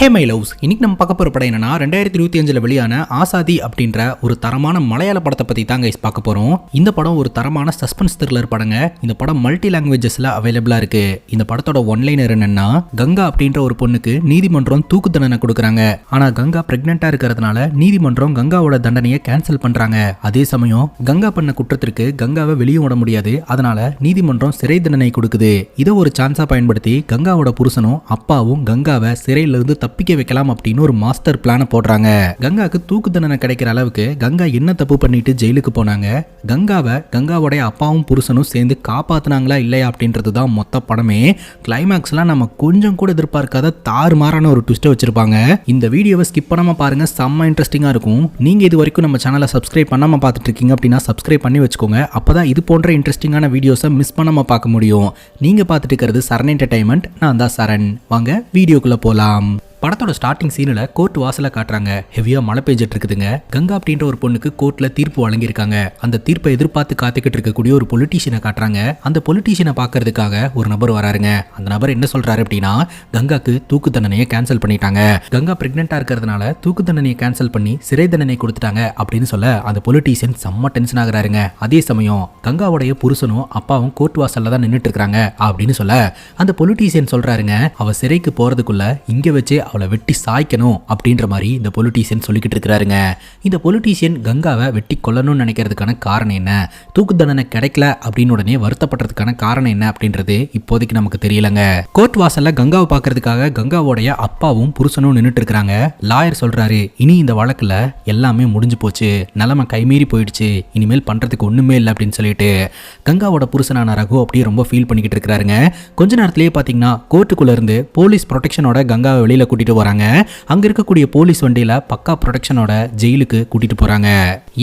Hey my loves, இன்னைக்கு நம்ம பார்க்க போகிற படம் என்னன்னா 2025 வெளியான ஆசாதி அப்படின்ற ஒரு தரமான மலையாள படத்தை பற்றி தான் கைஸ் பார்க்க போகிறோம். இந்த படம் ஒரு தரமான சஸ்பென்ஸ் த்ரில்லர் படங்க. இந்த படம் மல்டி லாங்குவேஜஸில் அவைலபிளாக இருக்கு. இந்த படத்தோட ஒன்லைனர் என்னன்னா, கங்கா அப்படின்ற ஒரு பொண்ணுக்கு நீதிமன்றம் தூக்கு தண்டனை கொடுக்குறாங்க. ஆனால் கங்கா பிரெக்னெண்ட்டாக இருக்கிறதுனால நீதிமன்றம் கங்காவோட தண்டனையை கேன்சல் பண்ணுறாங்க. அதே சமயம் கங்கா பண்ண குற்றத்திற்கு கங்காவை வெளியே விட முடியாது. அதனால நீதிமன்றம் சிறை தண்டனை கொடுக்குது. இதை ஒரு சான்ஸாக பயன்படுத்தி கங்காவோட புருஷனும் அப்பாவும் கங்காவை சிறையிலிருந்து தப்பிக்க வைக்கலாம் அப்படின்னு ஒரு மாஸ்டர் பிளான போடுறாங்க. கங்காக்கு தூக்கு தண்டனை கிடைக்கிற அளவுக்கு கங்கா என்ன தப்பு பண்ணிட்டு ஜெயிலுக்கு போனாங்க, கங்காவை கங்காவோடைய அப்பாவும் புருஷனும் சேர்ந்து காப்பாத்தினாங்களா இல்லையா அப்படின்றது தான் மொத்த படமே. கிளைமேக்ஸ்லாம் நம்ம கொஞ்சம் கூட எதிர்பார்க்காத தாறுமாறான ஒரு ட்விஸ்ட்டை வச்சிருப்பாங்க. இந்த வீடியோவை ஸ்கிப் பண்ணாம பாருங்க, செம்ம இன்ட்ரெஸ்டிங்கா இருக்கும். நீங்க இது வரைக்கும் நம்ம சேனலை சப்ஸ்கிரைப் பண்ணாம பார்த்துட்டு இருக்கீங்க அப்படின்னா சப்ஸ்கிரைப் பண்ணி வச்சுக்கோங்க. அப்பதான் இது போன்ற இன்ட்ரெஸ்டிங்கான வீடியோஸை மிஸ் பண்ணாம பார்க்க முடியும். நீங்க பார்த்துட்டு இருக்கிறது சரண் என்டர்டைன்மெண்ட். நான் தான் சரண். வாங்க வீடியோக்குள்ள போலாம். படத்தோட ஸ்டார்டிங் சீனில் கோர்ட் வாசலை காட்டுறாங்க. ஹெவியாக மழை பெஞ்சிட்டு இருக்குதுங்க. கங்கா அப்படின்ற ஒரு பொண்ணுக்கு கோர்ட்டில் தீர்ப்பு வழங்கியிருக்காங்க. அந்த தீர்ப்பை எதிர்பார்த்து காத்துக்கிட்டு இருக்கக்கூடிய ஒரு பொலிட்டீஷியனை காட்டுறாங்க. அந்த பொலிட்டீஷியனை பார்க்கறதுக்காக ஒரு நபர் வராருங்க. அந்த நபர் என்ன சொல்றாரு அப்படின்னா, கங்காக்கு தூக்கு தண்டனையை கேன்சல் பண்ணிட்டாங்க. கங்கா பிரெக்னெண்டா இருக்கிறதுனால தூக்கு தண்டனையை கேன்சல் பண்ணி சிறை தண்டனை கொடுத்துட்டாங்க அப்படின்னு சொல்ல அந்த பொலிட்டீஷியன் செம்ம டென்ஷன் ஆகுறாருங்க. அதே சமயம் கங்காவுடைய புருஷனும் அப்பாவும் கோர்ட் வாசல்ல தான் நின்றுட்டு இருக்காங்க அப்படின்னு சொல்ல அந்த பொலிட்டீஷியன் சொல்றாருங்க, அவ சிறைக்கு போறதுக்குள்ள இங்க வச்சு அவளை வெட்டி சாய்க்கணும் அப்படின்ற மாதிரி இந்த பொலிட்டீஷியன் சொல்லிக்கிட்டு இருக்கிறாருங்க. இந்த பொலிட்டீஷியன் கங்காவை வெட்டி கொல்லணும்னு நினைக்கிறதுக்கான காரணம் என்ன, தூக்கு தண்டனை கிடைக்கல அப்படின்னு உடனே வருத்தப்படுறதுக்கான காரணம் என்ன அப்படின்றது இப்போதைக்கு நமக்கு தெரியலங்க. கோர்ட் வாசல்ல கங்காவை பார்க்கறதுக்காக கங்காவோடைய அப்பாவும் புருஷனும் நின்றுட்டு இருக்காங்க. லாயர் சொல்றாரு, இனி இந்த வழக்குல எல்லாமே முடிஞ்சு போச்சு, நிலைமை கைமீறி போயிடுச்சு, இனிமேல் பண்றதுக்கு ஒண்ணுமே இல்லை அப்படின்னு சொல்லிட்டு கங்காவோட புருஷனான ரகு அப்படியே ரொம்ப ஃபீல் பண்ணிக்கிட்டு இருக்கிறாருங்க. கொஞ்ச நேரத்திலேயே பாத்தீங்கன்னா கோர்ட்டுக்குள்ள இருந்து போலீஸ் ப்ரொடெக்ஷனோட கங்காவை வெளியில கூட்டிட்டு வராங்க. அங்க இருக்கக்கூடிய போலீஸ் வண்டியில பக்கா ப்ரொடெக்ஷனோட ஜெயிலுக்கு கூட்டிட்டு போறாங்க.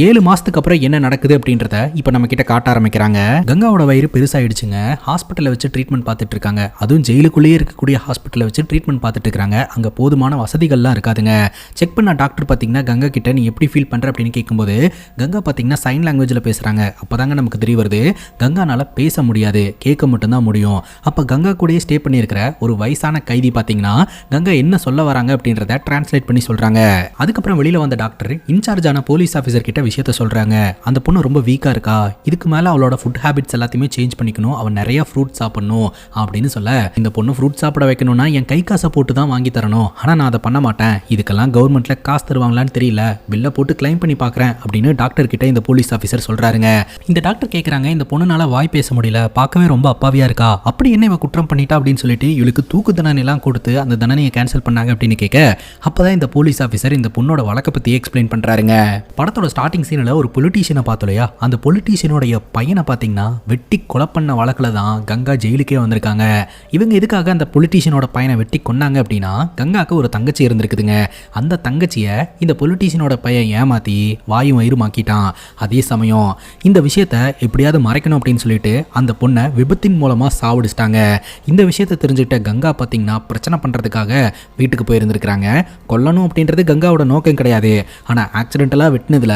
7 மாசத்துக்கு அப்புறம் என்ன நடக்குது அப்படின்றத இப்ப நம்ம கிட்ட காட்ட ஆரம்பிக்கிறாங்க. கங்காவோட வயிறு பெருசாயிடுச்சுங்க. ஹாஸ்பிட்டல்ல வச்சு ட்ரீட்மெண்ட் பார்த்துட்டு இருக்காங்க. அதுவும் ஜெயிலுக்குள்ளேயே இருக்கக்கூடிய ஹாஸ்பிட்டல்ல வச்சு ட்ரீட்மெண்ட் பார்த்துட்டு இருக்காங்க. அங்க போதுமான வசதிகள்லாம் இருக்காதுங்க. செக் பண்ண டாக்டர் பாத்தீங்கன்னா கங்கா கிட்ட நீ எப்படி ஃபீல் பண்ற அப்படின்னு கேட்கும்போது கங்கா பாத்தீங்கன்னா சைன் லாங்குவேஜ்ல பேசுறாங்க. அப்பதாங்க நமக்கு தெரிய வருது, கங்கானால பேச முடியாது, கேட்க மட்டும்தான் முடியும். அப்ப கங்கா கூடயே ஸ்டே பண்ணி இருக்கிற ஒரு வயசான கைதி பாத்தீங்கன்னா கங்கா என்ன சொல்ல வராங்க அப்படின்றத டிரான்ஸ்லேட் பண்ணி சொல்றாங்க. அதுக்கப்புறம் வெளியில வந்த டாக்டர் இன்சார்ஜான போலீஸ் ஆஃபீஸர் கிட்ட விஷயத்த சொல்றாங்க. அந்த பொண்ணு ரொம்ப வீக்கா இருக்கா, இதுக்கு மேல அவளோட ஃபுட் ஹேபிட்ஸ் எல்லாத்தையுமே சேஞ்ச் பண்ணிக்கணும், அவன் நிறைய ஃப்ரூட் சாப்பிடணும் அப்படின்னு சொல்ல, இந்த பொண்ணு ஃப்ரூட் சாப்பிட வைக்கணும்னா என் கை காசை போட்டு தான் வாங்கி தரணும், ஆனா நான் அதை பண்ண மாட்டேன், இதுக்கெல்லாம் கவர்மெண்ட்ல காசு தருவாங்களான்னு தெரியல, பில்ல போட்டு கிளைம் பண்ணி பாக்குறேன் அப்படின்னு டாக்டர் கிட்ட இந்த போலீஸ் ஆஃபீஸர் சொல்றாருங்க. இந்த டாக்டர் கேட்கறாங்க, இந்த பொண்ணுனால வாய் பேச முடியல, பார்க்கவே ரொம்ப அப்பாவியா இருக்கா, அப்படி என்ன இவ குற்றம் பண்ணிட்டா அப்படின்னு சொல்லிட்டு இவளுக்கு தூக்கு தண்டனை எல்லாம் கொடுத்து அந்த தண்டனையை கேன்சல் பண்ணாங்க அப்படின்னு கேட்க, அப்பதான் இந்த போலீஸ் ஆஃபீஸர் இந்த பொண்ணோட வழக்க பத்தி எக்ஸ்பிளைன் பண்றாருங்க. படத்தோட ஸ்டார்டிங் சீன்ல ஒரு பொலிட்டீஷியனை பார்த்தோலையா, அந்த பொலிட்டீஷியனுடைய பையனை பாத்தீங்கன்னா வெட்டி கொலை பண்ண வழக்குல தான் கங்கா ஜெயிலுக்கே வந்திருக்காங்க. இவங்க எதுக்காக அந்த பொலிட்டீஷியனோட பையனை வெட்டி கொன்னாங்க அப்படின்னா, கங்காக்கு ஒரு தங்கச்சி இருந்திருக்குதுங்க. அந்த தங்கச்சிய இந்த பொலிட்டீஷியனோட பையன் ஏமாத்தி வாயும் வயிறுமாக்கிட்டான். அதே சமயம் இந்த விஷயத்த எப்படியாவது மறைக்கணும் அப்படின்னு சொல்லிட்டு அந்த பொண்ணை விபத்தின் மூலமா சாவடிச்சிட்டாங்க. இந்த விஷயத்தை தெரிஞ்சுக்கிட்ட கங்கா பாத்தீங்கன்னா பிரச்சனை பண்றதுக்காக வீட்டுக்கு போயிருந்திருக்கிறாங்க. கொல்லணும் அப்படின்றது கங்காவோட நோக்கம் கிடையாது. ஆனா ஆக்சிடென்டலா வெட்டினதுல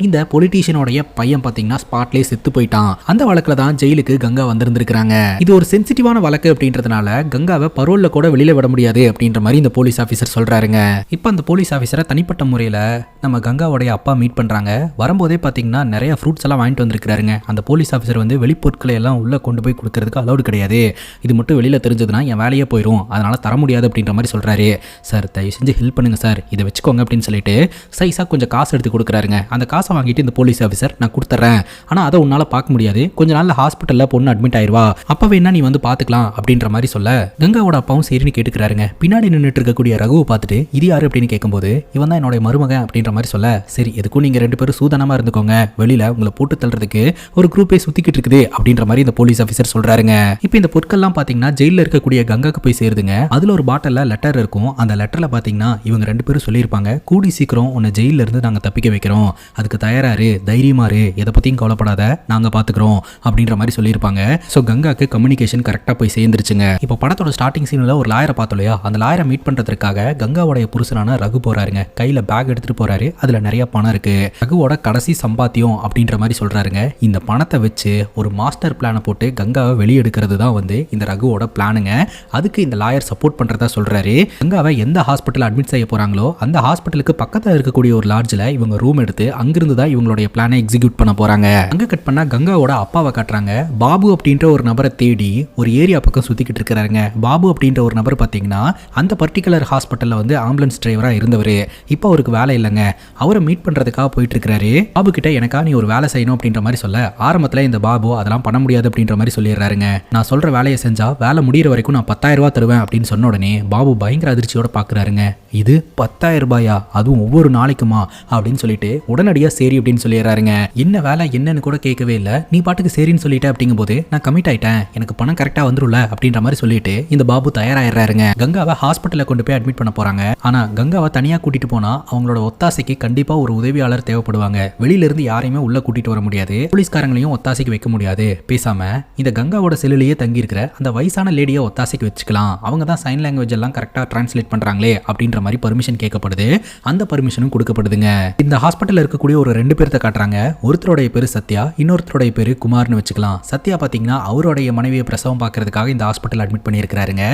இந்த பொலிட்டீஷியனோடைய பையன் பாத்தீங்கன்னா ஸ்பாட்லயே செத்து போயிட்டான். அந்த வழக்குல தான் ஜெயிலுக்கு கங்கா வந்திருந்திருக்காங்க. இது ஒரு சென்சிட்டிவான வழக்கு அப்படின்றதுனால கங்காவை பரோல்ல கூட வெளியில விட முடியாது அப்படின்ற மாதிரி இந்த போலீஸ் ஆஃபீஸர் சொல்றாருங்க. இப்ப அந்த போலீஸ் ஆஃபீஸரை தனிப்பட்ட முறையில நம்ம கங்காவோடைய அப்பா மீட் பண்றாங்க. வரும்போதே பாத்தீங்கன்னா நிறைய ஃப்ரூட்ஸ் எல்லாம் வாங்கிட்டு வந்திருக்காருங்க. அந்த போலீஸ் ஆஃபீஸர் வந்து வெளிப்பொருட்களை எல்லாம் உள்ள கொண்டு போய் கொடுக்கறதுக்கு அலௌடு கிடையாது, இது மட்டும் வெளியில தெரிஞ்சதுன்னா என் வேலையே போயிடும், அதனால தர முடியாது அப்படின்ற மாதிரி சொல்றாரு. சார் தயவு செஞ்சு ஹெல்ப் பண்ணுங்க சார், இதை வச்சுக்கோங்க அப்படின்னு சொல்லிட்டு சைஸா கொஞ்சம் காசு எடுத்து கொடுக்குறாருங்க. அந்த காசை வாங்கிட்டு இந்த போலீஸ் ஆஃபீஸர், நான் கொடுத்துறேன், ஆனா அதை உன்னால பார்க்க முடியாது, கொஞ்ச நாள்ல ஹாஸ்பிட்டல்ல பொண்ணு அட்மிட் ஆயிருவா, அப்ப வேணா நீ வந்து பாத்துக்கலாம் அப்படின்ற மாதிரி சொல்ல கங்காவோட அப்பாவும் சரின்னு கேட்டுக்கிறாருங்க. பின்னாடி நின்றுட்டு இருக்கக்கூடிய ரகுவை பார்த்துட்டு இது யாரு அப்படின்னு கேட்கும்போது இவன் தான் என்னோட மருமகன் அப்படின்ற மாதிரி சொல்ல, சரி எதுக்கும் நீங்க 2 பேரும் சூதானமா இருந்துக்கோங்க, வெளியில உங்களை போட்டு தள்ளுறதுக்கு ஒரு குரூப்பே சுத்திக்கிட்டு இருக்குது அப்படின்ற மாதிரி இந்த போலீஸ் ஆஃபீஸர் சொல்றாருங்க. இப்போ இந்த பொருட்கள்லாம் பாத்தீங்கன்னா ஜெயில இருக்கக்கூடிய கங்காக்கு போய் சேருதுங்க. அதுல ஒரு பாட்டில்ல லெட்டர் இருக்கும். அந்த லெட்டர்ல பாத்தீங்கன்னா இவங்க 2 பேரும் சொல்லியிருப்பாங்க, கூடி சீக்கிரம் உன்னை ஜெயில இருந்து நாங்க தப்பிக்க வைக்கிறோம், அதுக்கு தயாராரு, தைரியமாரு, எதை பத்தியும் கவலைப்படாத, நாங்க பாத்துக்கிறோம் அப்படின்ற மாதிரி சொல்லியிருப்பாங்க. சோ கங்காக்கு கம்யூனிகேஷன் கரெக்டா போய் சேர்ந்துருச்சுங்க. இப்போ படத்தோட ஸ்டார்டிங் சீன்ல ஒரு லாயரை பார்த்தோம் இல்லையா, அந்த லாயரை மீட் பண்றதுக்காக கங்காவோடைய புருஷனான ரகு போறாருங்க. கையில பேக் எடுத்துட்டு போறாரு. அதுல நிறைய பணம் இருக்கு. ரகுவோட கடைசி சம்பாத்தியம் அப்படின்ற மாதிரி சொல்றாருங்க. இந்த பணத்தை வச்சு ஒரு மாஸ்டர் பிளானை போட்டு கங்காவை வெளியெடுக்கிறது தான் வந்து இந்த ரகுவோட பிளானுங்க. அதுக்கு இந்த லாயர் சப்போர்ட் பண்றதா சொல்றாரு. கங்கா கங்காவை எந்த ஹாஸ்பிட்டல் அட்மிட் செய்ய போறாங்களோ அந்த ஹாஸ்பிட்டலுக்கு பக்கத்துல இருக்கக்கூடிய ஒரு லாட்ஜ்ல இவங்க ரூம் எடுத்து அங்கிருந்து தான் இவங்களுடைய பிளானை எக்ஸிக்யூட் பண்ண போறாங்க. அங்க கட் பண்ணா கங்காவோட அப்பாவை காட்டுறாங்க. பாபு அப்படின்ற ஒரு நபரை தேடி ஒரு ஏரியா பக்கம் சுத்திக்கிட்டு இருக்காருங்க. பாபு அப்படின்ற ஒரு நபர் பாத்தீங்கன்னா அந்த பர்டிகுலர் ஹாஸ்பிட்டல்ல வந்து ஆம்புலன்ஸ் டிரைவரா இருந்தவர். இப்போ அவருக்கு வேலை இல்லைங்க. அவரை மீட் பண்றதுக்காக போயிட்டு இருக்காரு. பாபு கிட்ட எனக்கா நீ ஒரு வேலை செய்யணும் அப்படின்ற மாதிரி சொல்ல ஆரம்பத்துல இந்த பாபு அதெல்லாம் பண்ண முடியாது அப்படின்ற மாதிரி சொல்லிடுறாருங்க. நான் சொல்ற வேலையை செஞ்சா வேலை முடிகிற வரைக்கும் நான் 10,000 ரூபாய் தருவேன் அப்படின்னு சொன்ன உடனே பாபு பயங்கர அதிர்ச்சியோட பாக்குறாருங்க. இது 10,000 ரூபாயா, அதுவும் ஒவ்வொரு நாளைக்குமா அப்படின்னு சொல்லிட்டு உடனடியா சரி அப்படின்னு சொல்லிடுறாருங்க. என்ன வேலை என்னன்னு கூட கேட்கவே இல்லை, நீ பாட்டுக்கு சரின்னு சொல்லிட்ட அப்படிங்கும் போது நான் கமிட் ஆயிட்டேன், எனக்கு பணம் கரெக்டா வந்துரும்ல அப்படின்ற மாதிரி சொல்லிட்டு இந்த பாபு தயாராயிடுறாருங்க. கங்காவை ஹாஸ்பிட்டல்ல கொண்டு போய் அட்மிட் பண்ண போறாங்க. ஆனா கங்காவை தனியா கூட்டிட்டு போனா அவங்களோட ஒத்தாசைக்கு கண்டிப்பா ஒரு உதவியாளர் தேவைப்படுவாங்க. வெளியில இருந்து யாரையுமே உள்ள கூட்டிட்டு வர முடியாது, போலீஸ்காரங்களையும் ஒத்தாசைக்கு வைக்க முடியாது. பேசாம இந்த கங்காவோட செல்லுலயே தங்கி இருக்கிற அந்த வயசான லேடியை ஒத்தாசைக்கு வச்சுக்கலாம், அவங்க தான் சைன் லாங்குவேஜ் எல்லாம் கரெக்டா டிரான்ஸ்லேட் பண்றாங்களே அப்படின்ற மாதிரி பர்மிஷன் கேட்கப்படுது. அந்த பர்மிஷனும் கொடுக்கப்படுதுங்க. இந்த ஹாஸ்பிட்டல்ல இருக்கக்கூடிய ஒரு 2 பேர்த்த காட்டுறாங்க. ஒருத்தருடைய பேரு சத்யா, இன்னொருத்தருடைய பேரு குமார்னு வச்சுக்கலாம். சத்யா பாத்தீங்கன்னா அவருடைய மனைவியை பிரசவம் பார்க்கறதுக்காக இந்த ஹாஸ்பிட்டல் அட்மிட் பண்ணியிருக்காருங்க.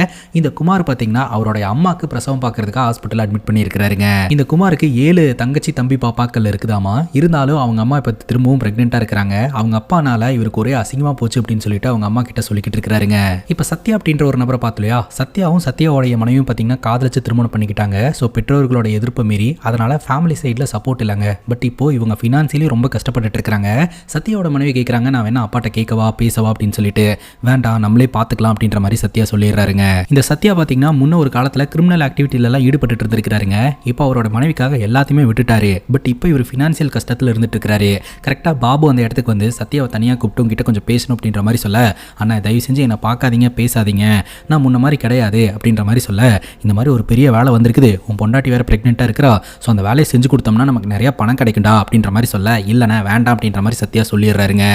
இந்த குமார் பாத்தீங்கன்னா அவருடைய அம்மாக்கு பிரசவம் பார்க்கறதுக்காக ஹாஸ்பிட்டல் அட்மிட் பண்ணியிருக்காருங்க. இந்த குமாருக்கு 7 தங்கச்சி தம்பி பாப்பாக்கள் இருக்குதாமா. இருந்தாலும் அவங்க அம்மா இப்ப திரும்பவும் பிரெக்னெண்டா இருக்காங்க. அவங்க அப்பானால இவருக்கு ஒரே அசிங்கமா போச்சு அப்படின்னு சொல்லிட்டு அவங்க அம்மா கிட்ட சொல்லிக்கிட்டு இருக்காருங்க. இப்ப சத்யா அப்படின்ற ஒரு நபரை பார்த்தலையா, சத்யாவும் சத்யாவோடைய மனைவியும் பாத்தீங்கன்னா காதலிச்சு திருமணம் பண்ணிக்கிட்டாங்க. ஸோ பெற்றோர்களோட எதிர்ப்பு மீறி அதனால ஃபேமிலி சைட்ல சப்போர்ட் இல்லைங்க. பட் இப்போ இவங்க ஃபினான்சியலி ரொம்ப கஷ்டப்பட்டு இருக்காங்க. சத்யாவோட மனைவி கேட்கறாங்க, நான் வேணா அப்பாட்ட கேட்கவா பேசவா அப்படின்னு சொல்லிட்டு. வேண்டாம் நம்மளே பார்த்துக்கலாம் அப்படின்ற மாதிரி சத்யா சொல்லிடுறாருங்க. இந்த சத்யா பாத்தீங்கன்னா முன்ன ஒரு காலத்துல கிரிமினல் ஆக்டிவிட்டில எல்லாம் ஈடுபட்டு இருந்திருக்காருங்க. இப்போ அவரோட மனைவிக்காக எல்லாத்தையுமே விட்டுட்டாரு. பட் இப்போ இவர் ஃபினான்சியல் கஷ்டத்துல இருந்துட்டு இருக்காரு. கரெக்டா பாபு அந்த இடத்துக்கு வந்து சத்யாவை தனியா கூப்பிட்டு உங்ககிட்ட கொஞ்சம் பேசணும் அப்படின்ற மாதிரி சொல்ல, அண்ணா தயவு செஞ்சு என்னை பார்க்காதீங்க பேசாதீங்க, நான் முன்ன மாதிரி கிடையாது அப்படின்ற மாதிரி சொல்ல, இந்த மாதிரி ஒரு பெரிய வேலை வந்திருக்குது, உன் பொண்டாட்டி வேற பிரெக்னெண்டா இருக்கிறா, ஸோ அந்த வேலையை செஞ்சு கொடுத்தோம்னா நமக்கு நிறைய பணம் கிடைக்கும்டா அப்படின்ற மாதிரி சொல்ல, இல்லைண்ணா வேண்டாம் அப்படின்ற மாதிரி சத்யா சொல்லிடுறாருங்க.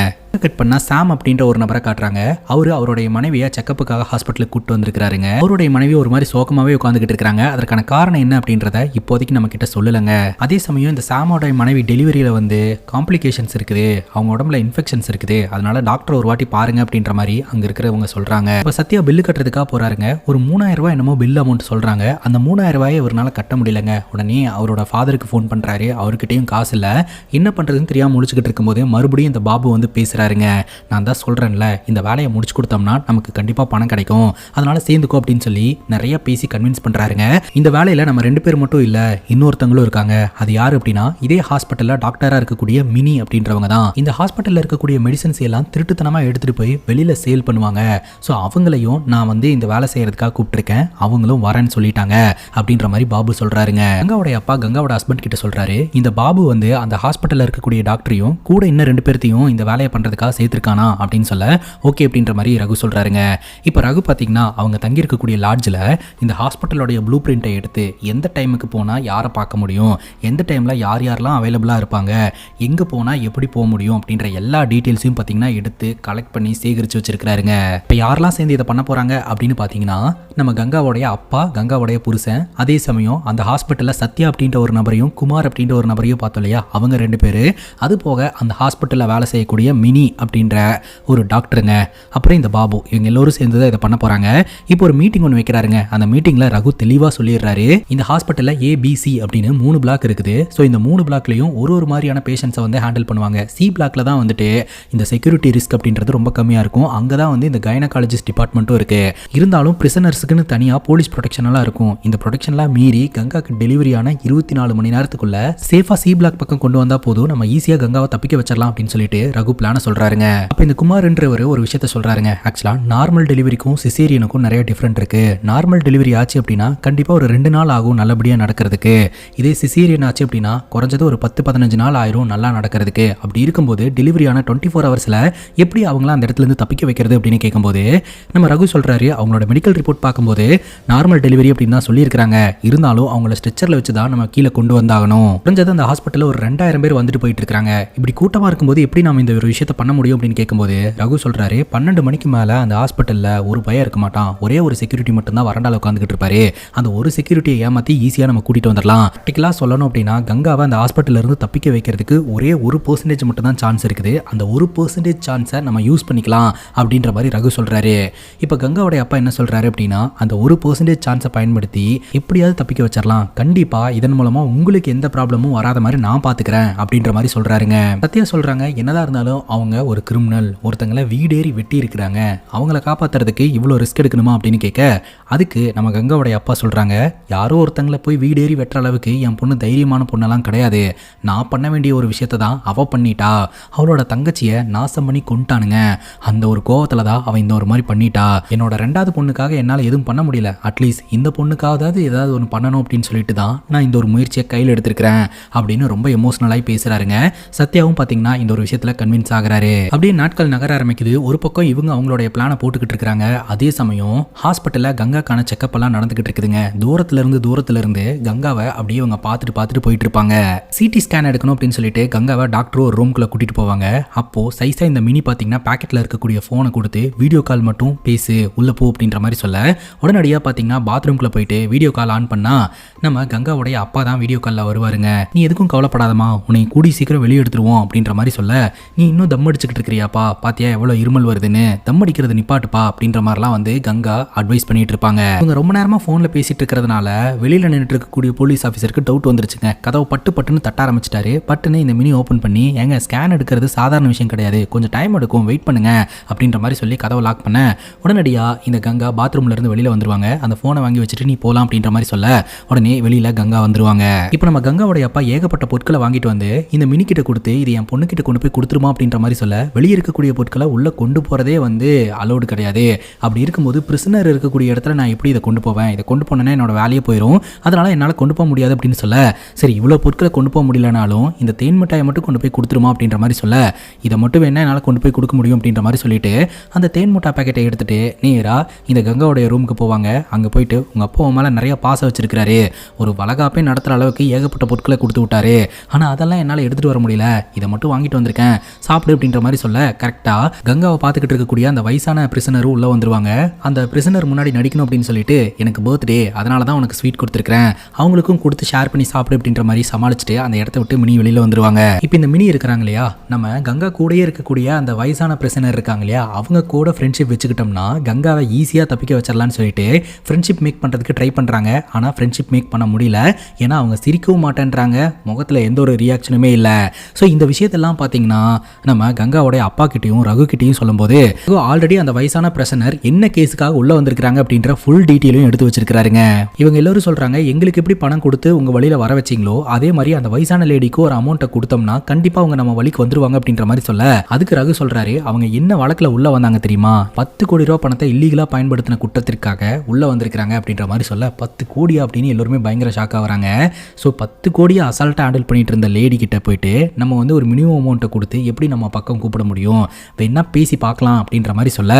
கட் பண்ணா சாம் அப்படின்ற ஒரு நபரை காட்டுறாங்க. அவருடைய மனைவியை செக்கப்புக்காக ஹாஸ்பிட்டலுக்கு கூட்டு வந்திருக்காருங்க. அவருடைய மனைவி ஒரு மாதிரி சோகமாவே உட்காந்துக்கிட்டு இருக்காங்க. அதற்கான காரணம் என்ன அப்படின்றத இப்போதைக்கு நம்ம கிட்ட சொல்லலங்க. அதே சமயம் இந்த சாமோட மனைவி டெலிவரியில வந்து காம்ப்ளிகேஷன்ஸ் இருக்குது, அவங்க உடம்புல இன்ஃபெக்ஷன்ஸ் இருக்குது, அதனால டாக்டர் ஒரு வாட்டி பாருங்க அப்படின்ற மாதிரி அங்க இருக்கிறவங்க சொல்றாங்க. இப்ப சத்யா பில்லு கட்டுறதுக்காக போறாருங்க. ஒரு 3,000 ரூபாய் என்னமோ பில் அமௌண்ட் சொல்றாங்க. அந்த 3,000 ரூபாயை இவரால கட்ட முடியலங்க. உடனே அவரோட ஃபாதருக்கு ஃபோன் பண்றாரு. அவர்கிட்டயும் காசு இல்ல. என்ன பண்றதுன்னு தெரியாம முடிச்சுக்கிட்டு இருக்கும்போது மறுபடியும் இந்த பாபு வந்து பேசுறாருங்க. நான் தான் சொல்றேன்ல, இந்த வேலையை முடிச்சு கொடுத்தோம்னா நமக்கு கண்டிப்பா பணம் கிடைக்கும், அதனால சேர்ந்துக்கோ அப்படின்னு சொல்லி நிறைய பேசி கன்வின்ஸ் பண்றாருங்க. இந்த வேலையில நம்ம 2 பேர் மட்டும் இல்ல, இன்னொருத்தங்களும் இருக்காங்க. அது யாரு அப்படின்னா இதே ஹாஸ்பிட்டல்ல டாக்டரா இருக்கக்கூடிய மினி அப்படின்றவங்க தான். இந்த ஹாஸ்பிட்டல்ல இருக்கக்கூடிய மெடிசன்ஸ் எல்லாம் திருட்டுத்தனமா எடுத்துட்டு போய் வெளியில சேல் பண்ணுவாங்க. ஸோ அவங்களையும் நான் வந்து இந்த வேலை செய்யறதுக்காக கூப்பிட்டுருக்கேன், அவங்களும் வரேன்னு சொல்லிட்டாங்க அப்படின்ற மாதிரி பாபு சொல்றாருங்க. கங்காவுடைய அப்பா கங்காவோட ஹஸ்பண்ட் கிட்ட சொல்றாரு, இந்த பாபு வந்து அந்த ஹாஸ்பிட்டல்ல இருக்கக்கூடிய டாக்டரையும் கூட இன்னும் 2 பேர்த்தையும் இந்த வேலையை பண்றதுக்காக சேர்த்திருக்கானா அப்படின்னு சொல்ல, ஓகே அப்படின்ற மாதிரி ரகு சொல்றாருங்க. இப்போ ரகு பார்த்தீங்கன்னா அவங்க தங்கி இருக்கக்கூடிய லாட்ஜில் இந்த ஹாஸ்பிட்டலோடைய ப்ளூ பிரிண்டை எடுத்து எந்த டைமுக்கு போனால் யாரை பார்க்க முடியும், எந்த டைமில் யார் யாரெல்லாம் அவைலபிளாக இருப்பாங்க, எங்கே போனால் எப்படி போக முடியும் அப்படின்ற எல்லா டீட்டெயில்ஸையும் பார்த்தீங்கன்னா எடுத்து கலெக்ட் பண்ணி சேகரித்து வச்சிருக்கிறாருங்க. இப்போ யாரெல்லாம் சேர்ந்து இதை பண்ண போகிறாங்க அப்படின்னு பார்த்தீங்கன்னா நம்ம கங்காவோடைய அப்பா, கங்காவோடைய புருஷன், அதே சமயம் அந்த ஹாஸ்பிட்டலில் சத்யா அப்படின்ற ஒரு நபரையும் குமார் அப்படின்ற ஒரு நபரையும் பார்த்தோம் இல்லையா, அவங்க 2 பேர். அது போக அந்த ஹாஸ்பிட்டலில் வேலை செய்யக்கூடிய மினி அப்படின்ற ஒரு டாக்டருங்க, அப்புறம் இந்த பாபு, இவங்க எல்லோரும் சேர்ந்து தான் இதை பண்ண போகிறாங்க. இப்போ ஒரு மீட்டிங் ஒன்று வைக்கிறாருங்க. அந்த மீட்டிங்கில் ரகு தெளிவாக சொல்லிடுறாரு, இந்த ஹாஸ்பிட்டலில் ABC அப்படின்னு 3 பிளாக் இருக்குது. ஸோ இந்த 3 பிளாக்லையும் ஒரு மாதிரியான பேஷண்ட்ஸை வந்து ஹேண்டில் பண்ணுவாங்க. C பிளாக்ல தான் வந்துட்டு இந்த செக்யூரிட்டி ரிஸ்க் அப்படின்றது ரொம்ப கம்மியாக இருக்கும். அங்கே தான் வந்து இந்த கைனகாலஜிஸ்ட் டிபார்ட்மெண்ட்டும் இருக்கு. இருந்தாலும் பிரிசனர்ஸுக்குன்னு தனியாக போலீஸ் ப்ரொடெக்ஷனெல்லாம் இருக்கும். இந்த ப்ரொடெக்ஷன்லாம் மீறி கங்காக்கு டெலிவரியான 24 மணி நேரத்துக்குள்ள சேஃபாக C பிளாக் பக்கம் கொண்டு வந்தால் போதும், நம்ம ஈஸியாக கங்காவை தப்பிக்க வச்சிடலாம் அப்படின்னு சொல்லிட்டு ரகு பிளான சொல்றாருங்க. அப்போ இந்த குமார்ன்றவர் ஒரு விஷயத்த சொல்றாருங்க. ஆக்சுவலாக நார்மல் டெலிவரிக்கும் சிசேரியனுக்கும் நிறைய டிஃப்ரெண்ட் இருக்கு. நார்மல் டெலிவரி ஆச்சு அப்படின்னா கண்டிப்பாக ஒரு 2 நாள் ஆகும் நல்லபடியாக நடக்கிறதுக்கு. இதே சிசேரியன் ஆச்சு அப்படின்னா குறைஞ்சது ஒரு 10-15 நாள் ஆயிரும் நல்லா நடக்கிறதுக்கு. அப்படி இருக்கும்போது டெலிவரியான 24 ஹவர்ஸில் எப்படி அவங்கள அந்த இடத்துல இருந்து தப்பிக்க வைக்கிறது அப்படின்னு கேட்கும்போது நம்ம ரகு சொல்றாரு, அவங்களோட மெடிக்கல் ரிப்போர்ட் பார்க்கும்போது நார்மல் டெலிவரி அப்படின்னு தான் சொல்லியிருக்காங்க. இருந்தாலும் அவங்கள ஸ்ட்ரெச்சரில் வச்சு தான் நம்ம கீழே கொண்டு வந்தாகணும். குறைஞ்சது அந்த ஹாஸ்பிட்டலில் ஒரு 2000 பேர் வந்துட்டு போயிட்டு இருக்காங்க. இப்படி கூட்டமாக இருக்கும்போது எப்படி நம்ம இந்த ஒரு விஷயத்தை பண்ண முடியும் அப்படின்னு கேட்கும்போது ரகு சொல்றாரு 12 மணிக்கு மேல அந்த ஹாஸ்பிட்டல்ல ஒரு பையன் இருக்க மாட்டான், ஒரே ஒரு செக்யூரிட்டி மட்டும் தான் வரண்டால உட்காந்துக்கிட்டு இருப்பாரு. அந்த ஒரு செக்யூரிட்டியை ஏமாத்தி ஈஸியா நம்ம கூட்டிட்டு வந்துடலாம். பர்டிகுலா சொல்லணும் அப்படின்னா கங்காவை அந்த ஹாஸ்பிட்டல்ல இருந்து தப்பிக்க வைக்கிறதுக்கு ஒரே 1% மட்டும் தான் சான்ஸ் இருக்குது. அந்த 1% சான்ஸை நம்ம யூஸ் பண்ணிக்கலாம் அப்படின்ற மாதிரி ரகு சொல்றாரு. இப்போ கங்காவோட அப்பா என்ன சொல்றாரு அப்படின்னா அந்த 1% சான்ஸை பயன்படுத்தி எப்படியாவது தப்பிக்க வச்சிடலாம், கண்டிப்பா இதன் மூலமா உங்களுக்கு எந்த ப்ராப்ளமும் வராத மாதிரி நான் பாத்துக்கிறேன் அப்படின்ற மாதிரி சொல்றாருங்க. சத்யா சொல்றாங்க என்னதான் இருந்தாலும் அவங்க ஒரு கிரிமினல், ஒருத்தங்களை வீடேறி வெட்டி இருக்கிறாங்க, அவங்கள காப்பாத்துறதுக்கு இவ்வளோ ரிஸ்க் எடுக்கணுமா அப்படின்னு கேட்க அதுக்கு நம்ம கங்காவுடைய அப்பா சொல்றாங்க யாரோ ஒருத்தங்களை போய் வீடேறி வெட்டுற அளவுக்கு என் பொண்ணு தைரியமான பொண்ணெல்லாம் கிடையாது. நான் பண்ண வேண்டிய ஒரு விஷயத்தை தான் அவ பண்ணிட்டா. அவளோட தங்கச்சியை நாசம் பண்ணி கொண்டானுங்க. அந்த ஒரு கோவத்துல தான் அவன் இந்த ஒரு மாதிரி பண்ணிட்டா. என்னோட 2வது பொண்ணுக்காக என்னால் எதுவும் பண்ண முடியல, அட்லீஸ்ட் இந்த பொண்ணுக்காவது ஏதாவது ஒன்று பண்ணணும் அப்படின்னு சொல்லிட்டு தான் நான் இந்த ஒரு முயற்சியை கையில் எடுத்திருக்கிறேன் அப்படின்னு ரொம்ப எமோஷனலாகி பேசுறாருங்க. சத்யாவும் பார்த்தீங்கன்னா இந்த ஒரு விஷயத்தில் கன்வின்ஸ் ஆகுறாரு. அப்படியே நாட்கள் நகர ஆரம்பிக்குது. ஒரு பக்கம் இவங்க அவங்களுடைய பிளானை போட்டுக்கிட்டு இருக்காங்க. அதே சமயம் ஹாஸ்பிட்டலில் கங்காக்கான செக்அப் எல்லாம் நடந்துகிட்டு இருக்குதுங்க. தூரத்துல இருந்து கங்காவை அப்படியே அவங்க பார்த்துட்டு போயிட்டு இருப்பாங்க. சிடி ஸ்கேன் எடுக்கணும் அப்படின்னு சொல்லிட்டு கங்காவை டாக்டர் ஒரு ரூம்குள்ள கூட்டிட்டு போவாங்க. அப்போ சைஸா இந்த மினி பார்த்தீங்கன்னா பாக்கெட்ல இருக்கக்கூடிய போனை கொடுத்து வீடியோ கால் மட்டும் பேசு உள்ள போ அப்படின்ற மாதிரி சொல்ல உடனடியாக பார்த்தீங்கன்னா பாத்ரூம்குள்ள போயிட்டு வீடியோ கால் ஆன் பண்ணா நம்ம கங்காவுடைய அப்பா தான் வீடியோ காலில் வருவாருங்க. நீ எதுக்கும் கவலைப்படாதமா, உன்னை கூடி சீக்கிரம் வெளியே எடுத்துருவோம் அப்படின்ற மாதிரி சொல்ல நீ இன்னும் தம் அடிச்சுக்கிட்டு இருக்கிறியாப்பா, பாத்தியா எவ்வளோ இருமல் வருதுன்னு, தம் அடிக்கிறது நிப்பாட்டுப்பா அப்படின்ற மாதிரிலாம் வந்து கங்கா அட்வைஸ் பண்ணிட்டு இருப்பாங்க. இவங்க ரொம்ப நேரமா ஃபோனில் பேசிட்டு இருக்கிறதுனால வெளியில் நின்றுட்டு இருக்கக்கூடிய போலீஸ் ஆஃபீஸருக்கு டவுட் வந்துருச்சுங்க. கதவை பட்டுன்னு தட்ட ஆரம்பிச்சிட்டாரு. பட்டுன்னு இந்த மினி ஓப்பன் பண்ணி எங்க ஸ்கேன் எடுக்கிறது சாதாரண விஷயம் கிடையாது, கொஞ்சம் டைம் எடுக்கும், வெயிட் பண்ணுங்க அப்படின்ற மாதிரி சொல்லி கதவை லாக் பண்ண உடனடியாக இந்த கங்கா பாத்ரூம்ல இருந்து வெளியில் வந்துருவாங்க. அந்த ஃபோனை வாங்கி வச்சுட்டு நீ போகலாம் அப்படின்ற மாதிரி சொல்ல உடனே வெளியில் கங்கா வந்துருவாங்க. இப்போ நம்ம கங்காவுடைய அப்பா ஏகப்பட்ட பொருட்களை வாங்கிட்டு வந்து இந்த மினி கிட்ட கொடுத்து இது என் பொண்ணு கிட்ட கொண்டு போய் கொடுத்துருமா அப்படின்ற மாதிரி சொல்ல வெளியே இருக்கக்கூடிய பொருட்களை உள்ள கொண்டு போறதே வந்து அலோடு கிடையாது. அப்படி இருக்கும்போது பிரிசனர் இருக்கக்கூடிய இடத்துல நான் எப்படி இதை கொண்டு போவேன், இதை கொண்டு போனேன்னா என்னோட வேலையே போயிடும், அதனால என்னால் கொண்டு போக முடியாது அப்படின்னு சொல்ல சரி இவ்வளோ பொருட்களை கொண்டு போக முடியலனாலும் இந்த தேன் மிட்டாயை மட்டும் கொண்டு போய் கொடுத்துருமா அப்படின்ற மாதிரி சொல்ல இதை மட்டும் வேணா என்னால் கொண்டு போய் கொடுக்க முடியும் அப்படின்ற மாதிரி சொல்லிட்டு அந்த தேன் மிட்டாய் பாக்கெட்டை எடுத்துட்டு நேராக இந்த கங்காவுடைய ரூமுக்கு போவாங்க. அங்கே போயிட்டு உங்கள் அப்பா மேலே நிறைய பாசம் வச்சிருக்கிறாரு, ஒரு வளகாப்பே நடத்துகிற அளவுக்கு ஏகப்பட்ட பொருட்களை கொடுத்து விட்டாரு, ஆனால் அதெல்லாம் என்னால் எடுத்துகிட்டு வர முடியல, இதை மட்டும் வாங்கிட்டு வந்திருக்கேன் சாப்பிடு அப்படின்ற மாதிரி சொல்ல கரெக்டாக கங்காவை பார்த்துக்கிட்டு இருக்கக்கூடிய அந்த வயசான பிரிசனரும் உள்ளே வந்துருவாங்க. அந்த பிரிசனர் முன்னாடி நடிக்கணும் அப்படின்னு சொல்லிட்டு எனக்கு பர்த்டே அதனால தான் உனக்கு ஸ்வீட் கொடுத்துருக்கேன், அவங்களுக்கும் கொடுத்து ஷேர் பண்ணி சாப்பிடு அப்படின்ற மாதிரி சமாளிச்சுட்டு அந்த இடத்த விட்டு மினி வெளியில் வந்துருவாங்க. இப்போ இந்த மினி இருக்கிறாங்க இல்லையா, நம்ம கங்கா கூடயே இருக்கக்கூடிய அந்த வயசான பிரிசனர் இருக்காங்க இல்லையா, அவங்க கூட ஃப்ரெண்ட்ஷிப் வச்சுக்கிட்டோம்னா கங்காவை ஈஸியாக தப்பிக்க வச்சிடலான்னு சொல்லிட்டு ஃப்ரெண்ட்ஷிப் மேக் பண்ணுறதுக்கு ட்ரை பண்ணுறாங்க. ஆனால் ஃப்ரெண்ட்ஷிப் மேக் பண்ண முடியல, ஏன்னா அவங்க சிரிக்கவும் மாட்டேன்றாங்க, முகத்தில் எந்த ஒரு ரியாக்ஷனுமே இல்லை. ஸோ இந்த விஷயத்தெல்லாம் பார்த்தீங்கன்னா நம்ம கங்காவோடைய அப்பா கிட்டையும் ரகு கிட்டையும் சொல்லும்போது ஆல்ரெடி அந்த வயசான பிரசனர் என்ன கேஸுக்காக உள்ள வந்திருக்காங்க அப்படின்ற ஃபுல் டீட்டெயிலும் எடுத்து வச்சிருக்காருங்க. இவங்க எல்லாரும் சொல்றாங்க எங்களுக்கு எப்படி பணம் கொடுத்து உங்க வழியில வர வச்சிங்களோ அதே மாதிரி அந்த வயசான லேடிக்கு ஒரு அமௌண்ட்டை கொடுத்தோம்னா கண்டிப்பா அவங்க நம்ம வழிக்கு வந்துருவாங்க அப்படின்ற மாதிரி சொல்ல அதுக்கு ரகு சொல்றாரு அவங்க என்ன வழக்குல உள்ள வந்தாங்க தெரியுமா, 10 கோடி ரூபாய் பணத்தை இல்லீகலா பயன்படுத்தின குற்றத்திற்காக உள்ள வந்திருக்காங்க அப்படின்ற மாதிரி சொல்ல 10 கோடியா அப்படின்னு எல்லாருமே பயங்கர ஷாக் ஆகுறாங்க. ஸோ 10 கோடியை அசால்ட்டா ஹேண்டில் பண்ணிட்டு இருந்த லேடி கிட்ட போயிட்டு நம்ம வந்து ஒரு மினிமம் அமௌண்ட்டை கொடுத்து எப்படி நம்ம பக்கம் கூப்பிட முடியும், வேணா பேசி பார்க்கலாம் அப்படின்ற மாதிரி சொல்ல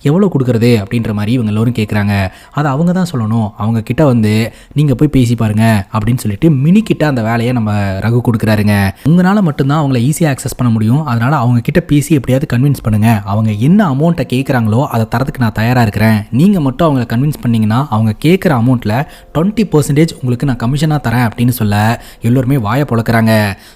எவ்வளோ கொடுக்குறது அப்படின்ற மாதிரி இவங்க எல்லோரும் கேட்குறாங்க. அதை அவங்க தான் சொல்லணும், அவங்க கிட்ட வந்து நீங்கள் போய் பேசி பாருங்க அப்படின்னு சொல்லிட்டு மினி கிட்ட அந்த வேலையை நம்ம ரகு கொடுக்குறாருங்க. உங்களால் மட்டும்தான் அவங்கள ஈஸியாக ஆக்சஸ் பண்ண முடியும், அதனால அவங்க கிட்ட பேசி எப்படியாவது கன்வின்ஸ் பண்ணுங்க, அவங்க என்ன அமௌண்ட்டை கேட்குறாங்களோ அதை தரத்துக்கு நான் தயாராக இருக்கிறேன், நீங்கள் மட்டும் அவங்கள கன்வின்ஸ் பண்ணீங்கன்னா அவங்க கேட்குற அமௌண்ட்டில் 20% உங்களுக்கு நான் கமிஷனாக தரேன் அப்படின்னு சொல்ல எல்லோருமே வாயை பொழக்கிறாங்க.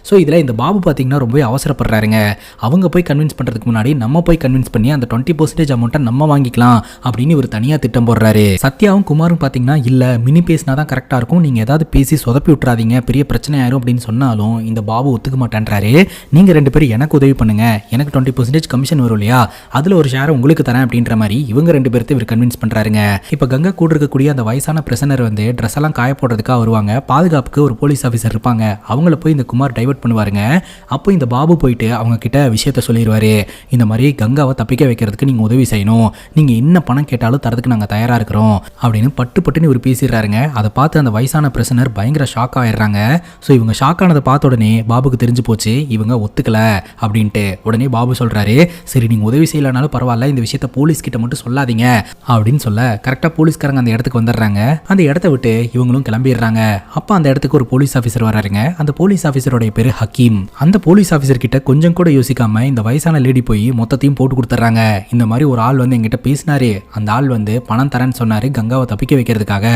ஸோ இதில் இந்த பாபு பார்த்தீங்கன்னா ரொம்பவே அவசரப்படுறாருங்க. அவங்க போய் கன்வின்ஸ் பண்ணுறதுக்கு முன்னாடி நம்ம போய் கன்வின்ஸ் பண்ணி அந்த 20% அமௌண்ட்டை நம்ம வாங்கிக்கலாம் அப்படின்னு ஒரு தனியாக திட்டம் போடுறாரு. சத்யாவும் குமாரும் பார்த்தீங்கன்னா இல்லை மினி பேசினா தான் கரெக்டாக இருக்கும், நீங்கள் ஏதாவது பேசி சொதப்பி விட்டுறாதீங்க, பெரிய பிரச்சனை ஆயிரும் அப்படின்னு சொன்னாலும் இந்த பாபு ஒத்துக்க மாட்டேன்றாரு. நீங்கள் 2 பேரும் எனக்கு உதவி பண்ணுங்க, எனக்கு 20% கமிஷன் வரும் இல்லையா, அதில் ஒரு ஷேரை உங்களுக்கு தரேன் அப்படின்ற மாதிரி இவங்க 2 பேர்த்து இவர் கன்வின்ஸ் பண்ணுறாருங்க. இப்போ கங்கா கூட இருக்கக்கூடிய அந்த வயசான பிரசனர் வந்து ட்ரெஸ் எல்லாம் காய போடுறதுக்காக வருவாங்க. பாதுகாப்புக்கு ஒரு போலீஸ் ஆஃபீஸர் இருப்பாங்க, அவங்கள போய் இந்த குமார் டைவர்ட் பண்ணுவாருங்க. அப்போ இந்த பாபு போயிட்டு அவங்க கிட்ட விஷயத்த சொல்லிடுவாரு, இந்த மாதிரி கங்காவை தப்பிக்க வைக்கிறதுக்கு நீங்கள் உதவி செய்யணும், நீங்கள் என்ன பணம் கேட்டாலும் தரதுக்கு நாங்கள் தயாராக இருக்கிறோம் அப்படின்னு பட்டுன்னு இவர் பேசிடுறாருங்க. அதை பார்த்து அந்த வயசான பிரசனர் பயங்கர ஷாக் ஆயிடுறாங்க. ஸோ இவங்க ஷாக் ஆனதை பார்த்த உடனே பாபுக்கு தெரிஞ்சு போச்சு இவங்க ஒத்துக்கல அப்படின்ட்டு. உடனே பாபு சொல்றாரு சரி நீங்கள் உதவி செய்யலனாலும் பரவாயில்ல, இந்த விஷயத்த போலீஸ் கிட்ட மட்டும் சொல்லாதீங்க அப்படின்னு சொல்ல கரெக்டாக போலீஸ்காரங்க அந்த இடத்துக்கு வந்துடுறாங்க. அந்த இடத்த விட்டு இவங்களும் கிளம்பிடுறாங்க. அப்போ அந்த இடத்துக்கு ஒரு போலீஸ் ஆஃபீஸர் வராருங்க. அந்த போலீஸ் ஆஃபீஸரோட பேரு ஹக்கீம். அந்த போலீஸ் ஆஃபீஸர் கிட்ட கொஞ்சம் கூட யோசிக்காம இல்லாம இந்த வயசான லேடி போய் மொத்தத்தையும் போட்டு கொடுத்துறாங்க. இந்த மாதிரி ஒரு ஆள் வந்து எங்கிட்ட பேசினாரு, அந்த ஆள் வந்து பணம் தரேன்னு சொன்னாரு கங்காவை தப்பிக்க வைக்கிறதுக்காக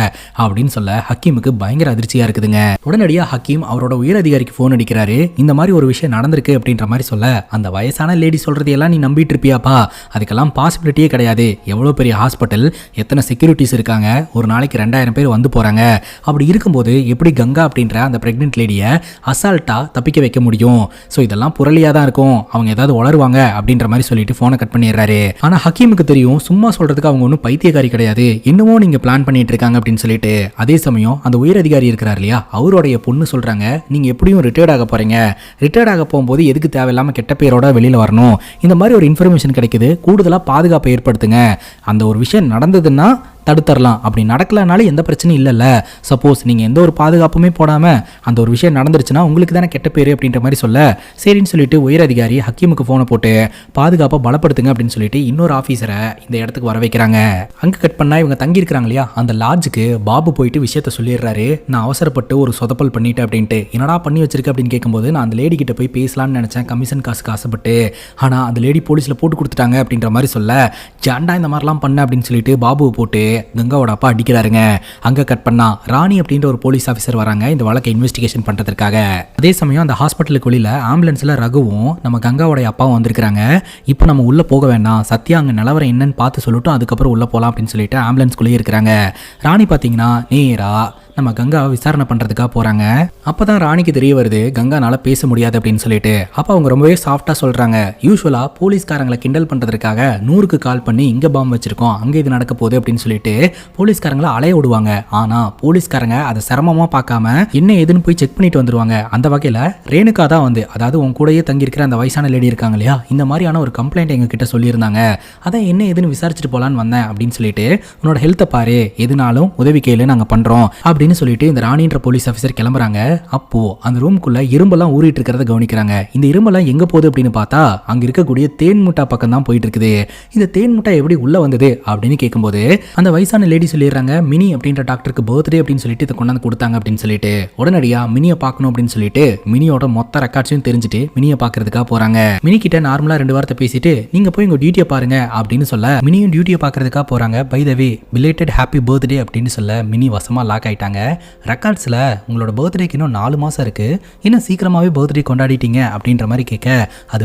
அப்படின்னு சொல்ல ஹக்கீமுக்கு பயங்கர அதிர்ச்சியா இருக்குதுங்க. உடனடியாக ஹக்கீம் அவரோட உயரதிகாரிக்கு போன் அடிக்கிறாரு. இந்த மாதிரி ஒரு விஷயம் நடந்திருக்கு அப்படின்ற மாதிரி சொல்ல, அந்த வயசான லேடி சொல்றது எல்லாம் நீ நம்பிட்டு இருப்பியாப்பா, அதுக்கெல்லாம் பாசிபிலிட்டியே கிடையாது. எவ்வளவு பெரிய ஹாஸ்பிட்டல், எத்தனை செக்யூரிட்டிஸ் இருக்காங்க, ஒரு நாளைக்கு 2000 பேர் வந்து போறாங்க. அப்படி இருக்கும்போது எப்படி கங்கா அப்படின்ற அந்த பிரெக்னென்ட் லேடியை அசால்ட்டா தப்பிக்க வைக்க முடியும்? ஸோ இதெல்லாம் புரளியா தான் இருக்கும், அவங்க ஏதாவது உளருவாங்க அப்படின்ற மாதிரி சொல்லிட்டு போனை கட் பண்ணிடுறாரு. ஆனா ஹக்கீமுக்கு தெரியும் சும்மா சொல்றதுக்கு அவங்க ஒன்றும் பைத்தியக்காரி கிடையாது, என்னமோ நீங்க பிளான் பண்ணிட்டு இருக்காங்க அப்படின்னு சொல்லிட்டு. அதே சமயம் அந்த உயர் அதிகாரி இருக்கிறார் இல்லையா, அவருடைய பொண்ணு சொல்றாங்க, நீங்க எப்படியும் ரிட்டையர்ட் ஆக போறீங்க, ரிட்டையர்ட் ஆக போகும்போது எதுக்கு தேவையில்லாம கெட்ட பேரோட வெளியில வரணும், இந்த மாதிரி ஒரு இன்ஃபர்மேஷன் கிடைக்குது, கூடுதலா பாதுகாப்பை ஏற்படுத்துங்க, அந்த ஒரு விஷயம் நடந்ததுன்னா தடுத்துடலாம், அப்படி நடக்கலனாலும் எந்த பிரச்சனையும் இல்லைல்ல, சப்போஸ் நீங்கள் எந்த ஒரு பாதுகாப்புமே போடாமல் அந்த ஒரு விஷயம் நடந்துருச்சுன்னா உங்களுக்கு தானே கெட்ட பேர் அப்படின்ற மாதிரி சொல்ல, சரின்னு சொல்லிட்டு உயர் அதிகாரி ஹக்கீமுக்கு ஃபோனை போட்டு பாதுகாப்பை பலப்படுத்துங்க அப்படின்னு சொல்லிட்டு இன்னொரு ஆஃபீஸரை இந்த இடத்துக்கு வர வைக்கிறாங்க. அங்கே கட் பண்ணால் இவங்க தங்கியிருக்கிறாங்க இல்லையா, அந்த லாட்ஜுக்கு பாபு போயிட்டு விஷயத்த சொல்லிடுறாரு. நான் அவசரப்பட்டு ஒரு சொதப்பல் பண்ணிட்டேன் அப்படின்ட்டு. என்னடா பண்ணி வச்சிருக்க அப்படின்னு கேட்கும்போது, நான் அந்த லேடி கிட்ட போய் பேசலாம்னு நினச்சேன், கமிஷன் காசுக்கு ஆசைப்பட்டு, ஆனால் அந்த லேடி போலீஸில் போட்டு கொடுத்துட்டாங்க அப்படின்ற மாதிரி சொல்ல, ஜாண்டா இந்த மாதிரிலாம் பண்ண அப்படின்னு சொல்லிட்டு பாபுவை போட்டு கங்காவோட அப்பா அடிக்கிறாருங்க. அங்க கட் பண்ணா ராணி அப்படின்ற ஒரு போலீஸ் ஆஃபீஸர் வராங்க இந்த வழக்கை இன்வெஸ்டிகேஷன் பண்றதுக்காக. அதே சமயம் அந்த ஹாஸ்பிட்டலுக்கு வெளியில ஆம்புலன்ஸ்ல ரகுவும் நம்ம கங்காவோட அப்பாவும் வந்திருக்காங்க. இப்போ நம்ம உள்ள போக வேண்டாம், சத்யா அங்க நிலவரம் என்னன்னு பார்த்து சொல்லட்டும், அதுக்கப்புறம் உள்ள போலாம் அப்படின்னு சொல்லிட்டு ஆம்புலன்ஸ்குள்ளேயே இருக்கிறாங்க. ராணி பாத்தீங்கன்னா நேரா நம்ம கங்காவை விசாரணை பண்ணுறதுக்காக போகிறாங்க. அப்போ தான் ராணிக்கு தெரிய வருது கங்கானால பேச முடியாது அப்படின்னு சொல்லிட்டு. அப்போ அவங்க ரொம்பவே சாஃப்டாக சொல்கிறாங்க, யூஸ்வலாக போலீஸ்காரங்களை கிண்டல் பண்ணுறதுக்காக 100க்கு கால் பண்ணி இங்கே பாம்பு வச்சிருக்கோம், அங்கே இது நடக்க போகுது அப்படின்னு சொல்லிட்டு போலீஸ்காரங்களை அலைய விடுவாங்க. ஆனால் போலீஸ்காரங்க அதை சிரமமாக பார்க்காம என்ன ஏதுன்னு போய் செக் பண்ணிட்டு வந்துருவாங்க. அந்த வகையில் ரேணுகா தான் வந்து, அதாவது உன் கூடயே தங்கியிருக்கிற அந்த வயசான லேடி இருக்காங்க இல்லையா, இந்த மாதிரியான ஒரு கம்ப்ளைண்ட் எங்ககிட்ட சொல்லியிருந்தாங்க, அதான் என்ன ஏதுன்னு விசாரிச்சுட்டு போகலான்னு வந்தேன் அப்படின்னு சொல்லிட்டு, உன்னோட ஹெல்த்தை பாரு, எதுனாலும் உதவி கேளு, நாங்கள் பண்ணுறோம் அப்படின்னு சொல்லிட்டு இந்த ராணின்ற போலீஸ் ஆஃபீஸர் கிளம்புறாங்க. அப்போ அந்த ரூமுக்குள்ள இரும்பெல்லாம் ஊறிட்டு இருக்கிறத கவனிக்கிறாங்க. இந்த இரும்பெல்லாம் எங்க போகுது அப்படின்னு பார்த்தா அங்க இருக்கக்கூடிய தேன் முட்டா பக்கம் தான் போயிட்டு இருக்குது. இந்த தேன் முட்டா எப்படி உள்ள வந்தது அப்படின்னு கேட்கும்போது அந்த வயசான லேடி சொல்லிடுறாங்க, மினி அப்படின்ற டாக்டருக்கு பர்த்டே அப்படின்னு சொல்லிட்டு இதை கொண்டாந்து கொடுத்தாங்க அப்படின்னு சொல்லிட்டு. உடனடியா மினியை பார்க்கணும் அப்படின்னு சொல்லிட்டு மினியோட மொத்த ரெக்கார்ட்ஸையும் தெரிஞ்சுட்டு மினியை பார்க்கறதுக்காக போறாங்க. மினி கிட்ட நார்மலா 2 வார்த்தை பேசிட்டு நீங்க போய் உங்க டியூட்டியை பாருங்க அப்படின்னு சொல்ல, மினியும் டியூட்டியை பார்க்கறதுக்காக போறாங்க. By the way belated happy birthday அப்படின்னு சொல்ல மினி வசமா லாக் ஆயிட்டாங்க. ரெக்கார்ட்ஸில் உங்களோட பர்த்டேக்கு இன்னும் 4 மாதம் இருக்குது, இன்னும் சீக்கிரமாகவே பர்த்டே கொண்டாடிட்டீங்க அப்படின்ற மாதிரி கேட்க, அது